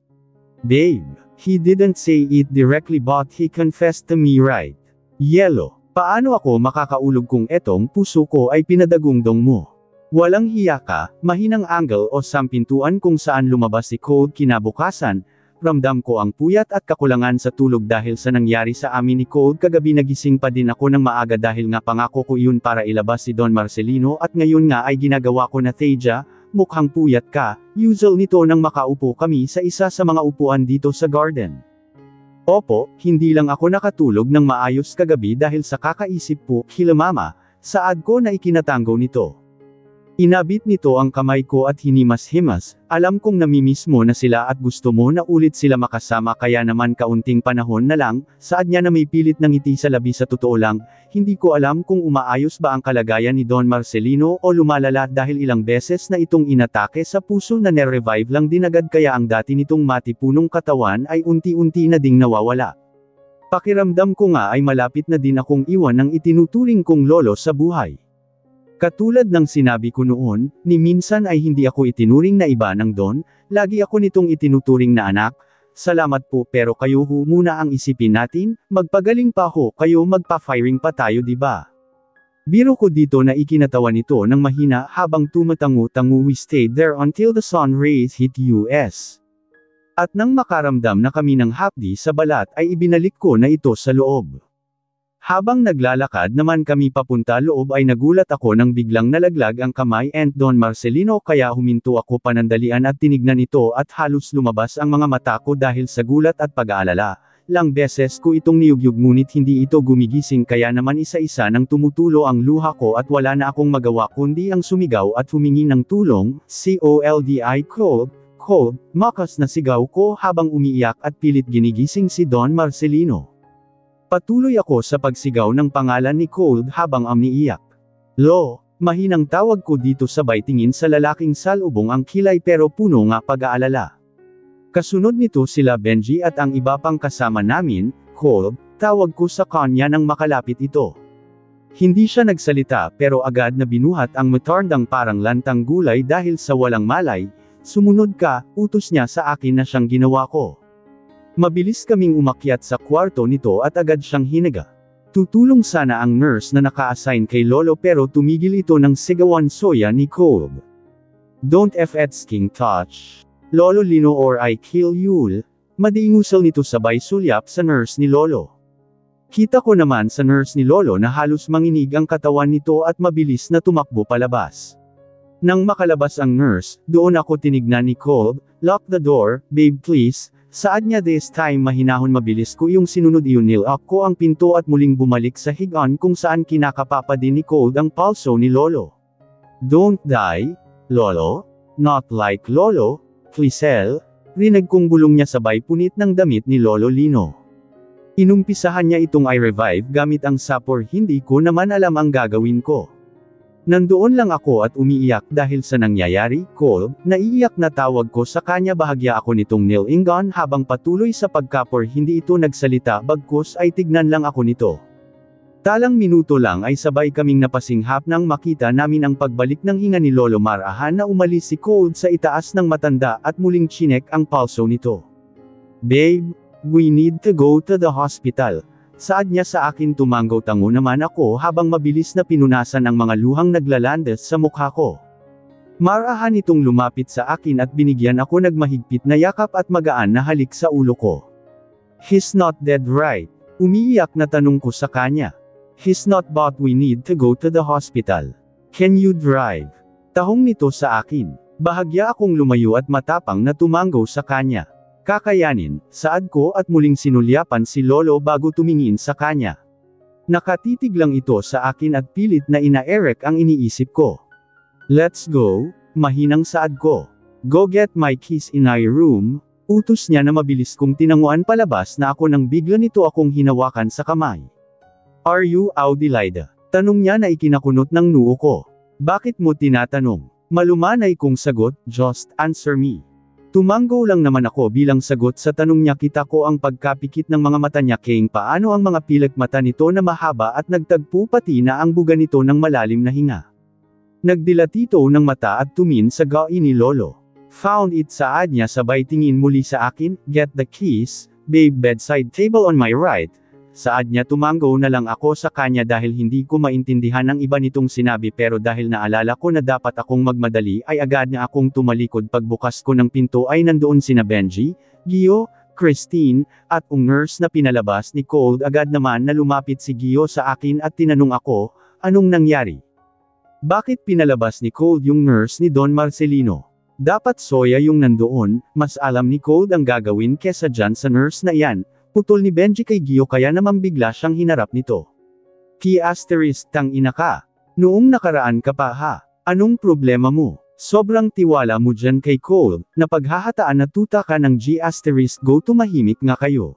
"Babe, he didn't say it directly but he confessed to me, right? Yellow, paano ako makakaulog kung etong puso ko ay pinadagungdong mo? Walang hiya ka." Mahinang angle o sampintuan kung saan lumabas si Cole kinabukasan, ramdam ko ang puyat at kakulangan sa tulog dahil sa nangyari sa amin ni Cold kagabi. Nagising pa din ako ng maaga dahil nga pangako ko yun para ilabas si Don Marcelino at ngayon nga ay ginagawa ko na. Thadia, mukhang puyat ka, usual nito nang makaupo kami sa isa sa mga upuan dito sa garden. Opo, hindi lang ako nakatulog ng maayos kagabi dahil sa kakaisip po, kila mama, saad ko na ikinatango nito. Inabit nito ang kamay ko at hinimas-himas, alam kong namimiss mo na sila at gusto mo na ulit sila makasama kaya naman kaunting panahon na lang, saad niya na may pilit ng ngiti sa labi. Sa totoo lang, hindi ko alam kung umaayos ba ang kalagayan ni Don Marcelino o lumalala dahil ilang beses na itong inatake sa puso na ne-revive lang din agad kaya ang dati nitong matipunong katawan ay unti-unti na ding nawawala. Pakiramdam ko nga ay malapit na din akong iwan ng itinuturing kong lolo sa buhay. Katulad ng sinabi ko noon, ni minsan ay hindi ako itinuring na iba ng Don, lagi ako nitong itinuturing na anak. Salamat po pero kayo ho muna ang isipin natin, magpagaling pa ho kayo magpa-firing pa tayo di ba? Biro ko dito na ikinatawa nito ng mahina habang tumatango-tango. We stayed there until the sun rays hit us. At nang makaramdam na kami ng hapdi sa balat ay ibinalik ko na ito sa loob. Habang naglalakad naman kami papunta loob ay nagulat ako nang biglang nalaglag ang kamay and Don Marcelino kaya huminto ako panandalian at tinignan ito at halos lumabas ang mga mata ko dahil sa gulat at pag-aalala. Lang beses ko itong niyugyug ngunit hindi ito gumigising kaya naman isa-isa nang tumutulo ang luha ko at wala na akong magawa kundi ang sumigaw at humingi ng tulong. Cold, cold, makas na sigaw ko habang umiiyak at pilit ginigising si Don Marcelino. Patuloy ako sa pagsigaw ng pangalan ni Cold habang umiiyak. Lo, mahinang tawag ko dito sabay tingin sa lalaking salubong ang kilay pero puno nga pag-aalala. Kasunod nito sila Benji at ang iba pang kasama namin. Cold, tawag ko sa kanya nang makalapit ito. Hindi siya nagsalita pero agad na binuhat ang matardang parang lantang gulay dahil sa walang malay. Sumunod ka, utos niya sa akin na siyang ginawa ko. Mabilis kaming umakyat sa kwarto nito at agad siyang hinaga. Tutulong sana ang nurse na naka-assign kay Lolo pero tumigil ito ng sigawan soya ni Cold. Don't f-king touch. Lolo Lino or I kill you. Madiingusal nito sabay sulyap sa nurse ni Lolo. Kita ko naman sa nurse ni Lolo na halos manginig ang katawan nito at mabilis na tumakbo palabas. Nang makalabas ang nurse, doon ako tinignan ni Cold. Lock the door, babe please. Saad niya this time mahinahon. Mabilis ko yung sinunod iyon nilak ko ang pinto at muling bumalik sa higaan kung saan kinakapapa din ni Cold ang palso ni Lolo. Don't die, Lolo? Not like Lolo, Clisel? Rinig kong bulong niya sabay punit ng damit ni Lolo Lino. Inumpisahan niya itong i-revive gamit ang sapor hindi ko naman alam ang gagawin ko. Nandoon lang ako at umiiyak dahil sa nangyayari. Cold, naiiyak na tawag ko sa kanya. Bahagya ako nitong nilingon habang patuloy sa pagkapor hindi ito nagsalita bagkus ay tignan lang ako nito. Talang minuto lang ay sabay kaming napasinghap nang makita namin ang pagbalik ng hinga ni Lolo. Marahan na umalis si Cold sa itaas ng matanda at muling chinek ang palso nito. Babe, we need to go to the hospital. Saad niya sa akin. Tumanggaw-tango naman ako habang mabilis na pinunasan ang mga luhang naglalandas sa mukha ko. Marahan itong lumapit sa akin at binigyan ako nagmahigpit na yakap at magaan na halik sa ulo ko. He's not dead right? Umiiyak na tanong ko sa kanya. He's not but we need to go to the hospital. Can you drive? Tahong nito sa akin. Bahagya akong lumayo at matapang na tumanggaw sa kanya. Kakayanin, saad ko at muling sinulyapan si Lolo bago tumingin sa kanya. Nakatitig lang ito sa akin at pilit na ina-erek ang iniisip ko. Let's go, mahinang saad ko. Go get my keys in my room. Utos niya na mabilis kong tinanguan palabas na ako nang bigla nito akong hinawakan sa kamay. Are you Audilida? Tanong niya na ikinakunot ng noo ko. Bakit mo tinatanong? Malumanay kong sagot, just answer me. Tumanggo lang naman ako bilang sagot sa tanong niya. Kita ko ang pagkapikit ng mga mata niya kung paano ang mga pilag mata nito na mahaba at nagtagpo pati na ang buga nito ng malalim na hinga. Nagdilatito ng mata at tumin sa gai ni Lolo. Found it saad niya sabay tingin muli sa akin. Get the keys, babe. Bedside table on my right. Saad niya. Tumanggo na lang ako sa kanya dahil hindi ko maintindihan ang iba nitong sinabi pero dahil naalala ko na dapat akong magmadali ay agad na akong tumalikod. Pagbukas ko ng pinto ay nandoon sina Benji, Gio, Christine, at ang nurse na pinalabas ni Cold agad naman na lumapit si Gio sa akin at tinanong ako, anong nangyari? Bakit pinalabas ni Cold yung nurse ni Don Marcelino? Dapat Soya yung nandoon, mas alam ni Cold ang gagawin kesa dyan sa nurse na iyan, putol ni Benji kay Gio kaya naman bigla siyang hinarap nito. Key asterisk tang ina ka. Noong nakaraan ka pa ha, anong problema mo? Sobrang tiwala mo dyan kay Cold, na paghahataan na tuta ka ng G asterisk go tumahimik nga kayo.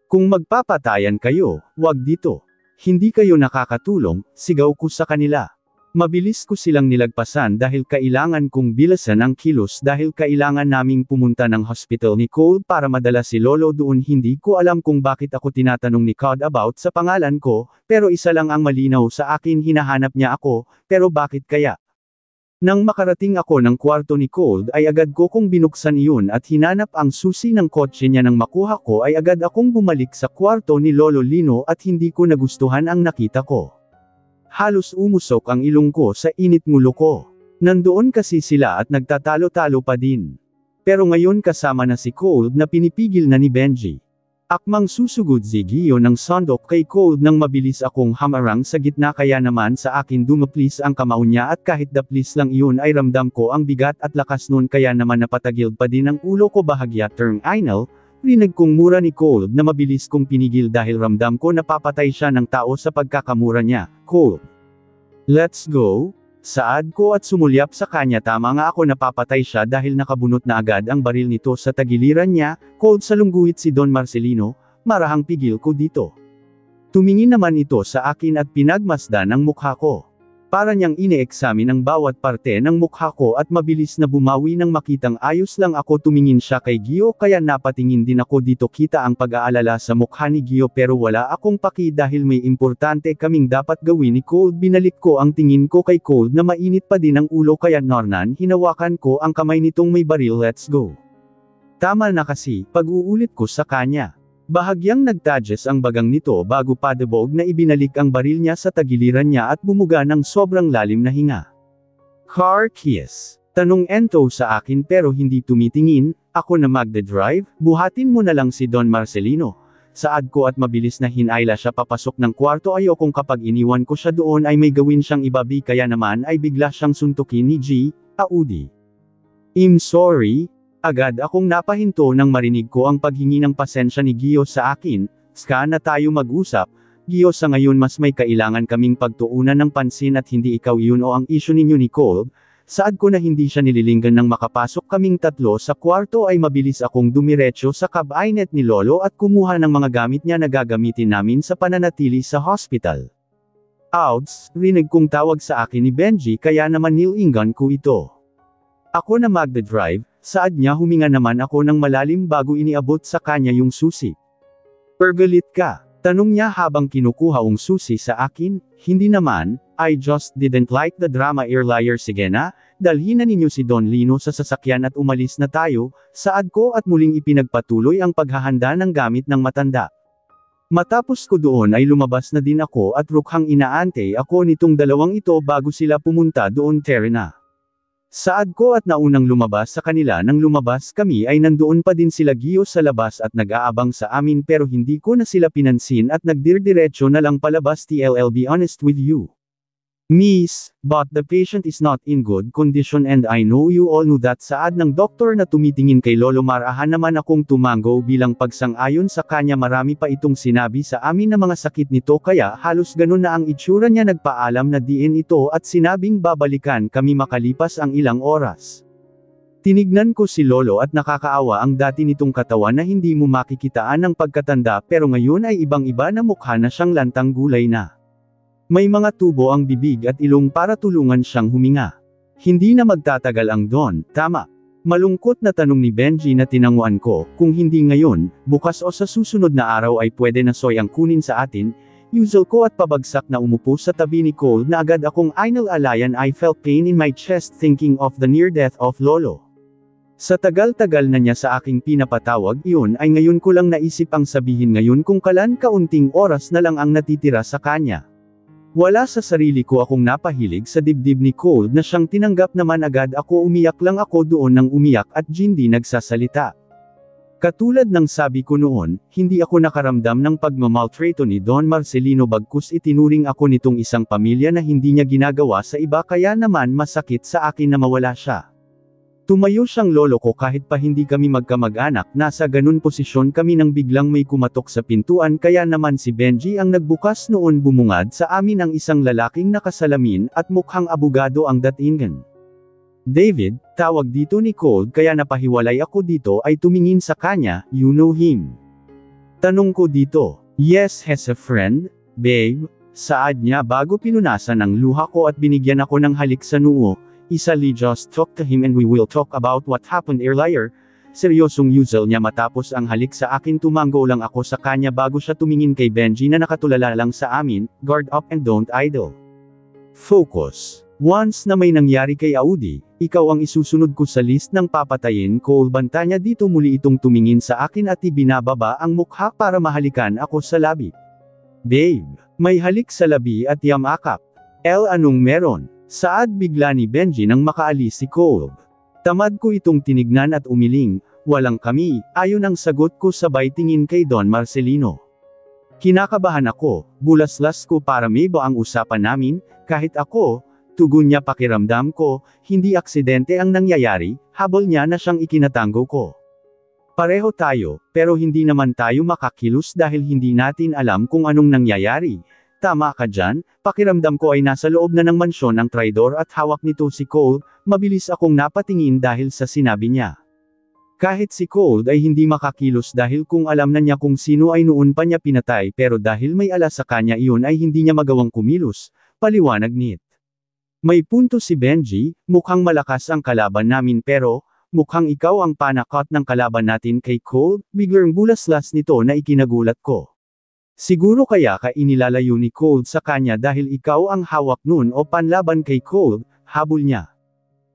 Kung magpapatayan kayo, wag dito. Hindi kayo nakakatulong, sigaw ko sa kanila. Mabilis ko silang nilagpasan dahil kailangan kong bilisan ang kilos dahil kailangan naming pumunta ng hospital ni Cold para madala si Lolo doon. Hindi ko alam kung bakit ako tinatanong ni Cold about sa pangalan ko, pero isa lang ang malinaw sa akin, hinahanap niya ako, pero bakit kaya? Nang makarating ako ng kwarto ni Cold ay agad ko kong binuksan iyon at hinanap ang susi ng kotse niya. Nang makuha ko ay agad akong bumalik sa kwarto ni Lolo Lino at hindi ko nagustuhan ang nakita ko. Halos umusok ang ilong ko sa init ngulo ko. Nandoon kasi sila at nagtatalo-talo pa din. Pero ngayon kasama na si Cold na pinipigil na ni Benji. Akmang susugod si Gio ng sandok kay Cold nang mabilis akong hamarang sa gitna kaya naman sa akin dumaplis ang kamao niya at kahit daplis lang iyon ay ramdam ko ang bigat at lakas nun kaya naman napatagil pa din ang ulo ko bahagya turn anal. Rinig kong mura ni Cold na mabilis kong pinigil dahil ramdam ko napapatay siya ng tao sa pagkakamura niya. Cold. Let's go. Saad ko at sumulyap sa kanya. Tama nga ako, napapatay siya dahil nakabunot na agad ang baril nito sa tagiliran niya. Cold, salungguhit si Don Marcelino, marahang pigil ko dito. Tumingin naman ito sa akin at pinagmasdan ang mukha ko. Para niyang ine-examine ang bawat parte ng mukha ko at mabilis na bumawi nang makitang ayos lang ako. Tumingin siya kay Gio kaya napatingin din ako dito. Kita ang pag-aalala sa mukha ni Gio pero wala akong paki dahil may importante kaming dapat gawin ni Cold. Binalik ko ang tingin ko kay Cold na mainit pa din ang ulo kaya Nornan hinawakan ko ang kamay nitong may baril. Let's go. Tama na kasi, pag-uulit ko sa kanya. Bahagyang nagtadges ang bagang nito bago padabog na ibinalik ang baril niya sa tagiliran niya at bumuga ng sobrang lalim na hinga. Car keys? Tanong ento sa akin pero hindi tumitingin. Ako na magdadrive, buhatin mo na lang si Don Marcelino. Saad ko at mabilis na hinayla siya papasok ng kwarto. Ayokong kapag iniwan ko siya doon ay may gawin siyang ibabi kaya naman ay bigla siyang suntukin ni G. Audi. I'm sorry. Agad akong napahinto nang marinig ko ang paghingi ng pasensya ni Gio sa akin. Ska na tayo mag-usap, Gio, sa ngayon mas may kailangan kaming pagtuunan ng pansin at hindi ikaw yun o ang issue ninyo ni Cold. Saad ko na hindi siya nililinggan nang makapasok kaming tatlo sa kwarto ay mabilis akong dumiretso sa cabinet ni Lolo at kumuha ng mga gamit niya na gagamitin namin sa pananatili sa hospital. Ouds, rinig kong tawag sa akin ni Benji kaya naman nilingan ko ito. Ako na magdadrive. Saad niya. Huminga naman ako ng malalim bago iniabot sa kanya yung susi. Pergalit ka? Tanong niya habang kinukuha ang susi sa akin. Hindi naman, I just didn't like the drama earlier. Sige na, dalhin na ninyo si Don Lino sa sasakyan at umalis na tayo. Saad ko at muling ipinagpatuloy ang paghahanda ng gamit ng matanda. Matapos ko doon ay lumabas na din ako at rukhang inaante ako nitong dalawang ito bago sila pumunta doon. Terena. Saad ko at naunang lumabas sa kanila. Nang lumabas kami ay nandoon pa din sila Gio sa labas at nag-aabang sa amin pero hindi ko na sila pinansin at nagdirdiretso na lang palabas. I'll be honest with you, Miss, but the patient is not in good condition and I know you all knew that. Saad ng doktor na tumitingin kay Lolo. Marahan naman akong tumango bilang pagsang-ayon sa kanya. Marami pa itong sinabi sa amin na mga sakit nito kaya halos ganun na ang itsura niya. Nagpaalam na diin ito at sinabing babalikan kami makalipas ang ilang oras. Tinignan ko si Lolo at nakakaawa ang dati nitong katawan na hindi mo makikitaan ng pagkatanda pero ngayon ay ibang-iba na mukha na siyang lantang gulay na. May mga tubo ang bibig at ilong para tulungan siyang huminga. Hindi na magtatagal ang Don, tama. Malungkot na tanong ni Benji na tinanguan ko, kung hindi ngayon, bukas o sa susunod na araw ay pwede na Soy ang kunin sa atin. Usual ko at pabagsak na umupo sa tabi ni Cold na agad akong inalalayan. I felt pain in my chest thinking of the near death of Lolo. Sa tagal-tagal na niya sa aking pinapatawag iyon ay ngayon ko lang naisip ang sabihin ngayon kung kalan kaunting oras na lang ang natitira sa kanya. Wala sa sarili ko akong napahilig sa dibdib ni Cold na siyang tinanggap naman agad ako. Umiyak lang ako doon nang umiyak at hindi nagsasalita. Katulad ng sabi ko noon, hindi ako nakaramdam ng pagmamaltrato ni Don Marcelino bagkus itinuring ako nitong isang pamilya na hindi niya ginagawa sa iba kaya naman masakit sa akin na mawala siya. Tumayo siyang lolo ko kahit pa hindi kami magkamag-anak, nasa ganun posisyon kami nang biglang may kumatok sa pintuan kaya naman si Benji ang nagbukas noon bumungad sa amin ang isang lalaking nakasalamin at mukhang abogado ang datingan. David, tawag dito ni Cold kaya napahiwalay ako dito ay tumingin sa kanya, you know him. Tanong ko dito, yes has a friend, babe, saad niya bago pinunasan ang luha ko at binigyan ako ng halik sa noo. Isali just talk to him and we will talk about what happened earlier. Seryosong yuzel niya matapos ang halik sa akin tumanggo lang ako sa kanya bago siya tumingin kay Benji na nakatulala lang sa amin, guard up and don't idle. Focus. Once na may nangyari kay Audi, ikaw ang isusunod ko sa list ng papatayin ko. Banta niya dito muli itong tumingin sa akin at ibinababa ang mukha para mahalikan ako sa labi. Babe, may halik sa labi at yamakap. Anong meron? Saad bigla ni Benji nang makaalis si Cole. Tamad ko itong tinignan at umiling, walang kami, ayon ang sagot ko sabay tingin kay Don Marcelino. Kinakabahan ako, bulaslas ko para may ba ang usapan namin, kahit ako, tugon niya pakiramdam ko, hindi aksidente ang nangyayari, habol niya na siyang ikinatango ko. Pareho tayo, pero hindi naman tayo makakilos dahil hindi natin alam kung anong nangyayari. Tama ka dyan, pakiramdam ko ay nasa loob na ng mansyon ang traidor at hawak nito si Cole, mabilis akong napatingin dahil sa sinabi niya. Kahit si Cole ay hindi makakilos dahil kung alam na niya kung sino ay noon pa niya pinatay pero dahil may alas sa kanya iyon ay hindi niya magawang kumilos, paliwanag nit. May punto si Benji, mukhang malakas ang kalaban namin pero, mukhang ikaw ang panakot ng kalaban natin kay Cole, biglang bulaslas nito na ikinagulat ko. Siguro kaya ka inilalayo ni Cole sa kanya dahil ikaw ang hawak nun o panlaban kay Cole, habol niya.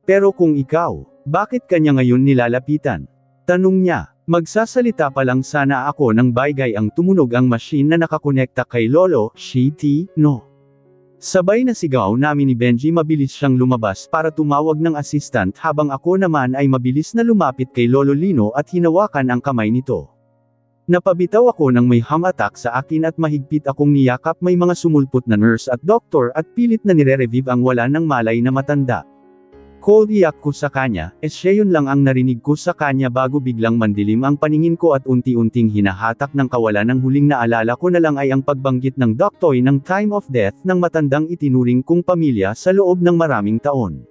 Pero kung ikaw, bakit kanya ngayon nilalapitan? Tanong niya, magsasalita pa lang sana ako ng baygay ang tumunog ang machine na nakakonekta kay Lolo, Shitty, no. Sabay na sigaw namin ni Benji mabilis siyang lumabas para tumawag ng assistant habang ako naman ay mabilis na lumapit kay Lolo Lino at hinawakan ang kamay nito. Napabitaw ako nang may ham attack sa akin at mahigpit akong niyakap may mga sumulpot na nurse at doktor at pilit na nire-revive ang wala ng malay na matanda. Cold iyak ko sa kanya, siya yun lang ang narinig ko sa kanya bago biglang mandilim ang paningin ko at unti-unting hinahatak ng kawalan ng huling naalala ko na lang ay ang pagbanggit ng doktoy ng time of death ng matandang itinuring kong pamilya sa loob ng maraming taon.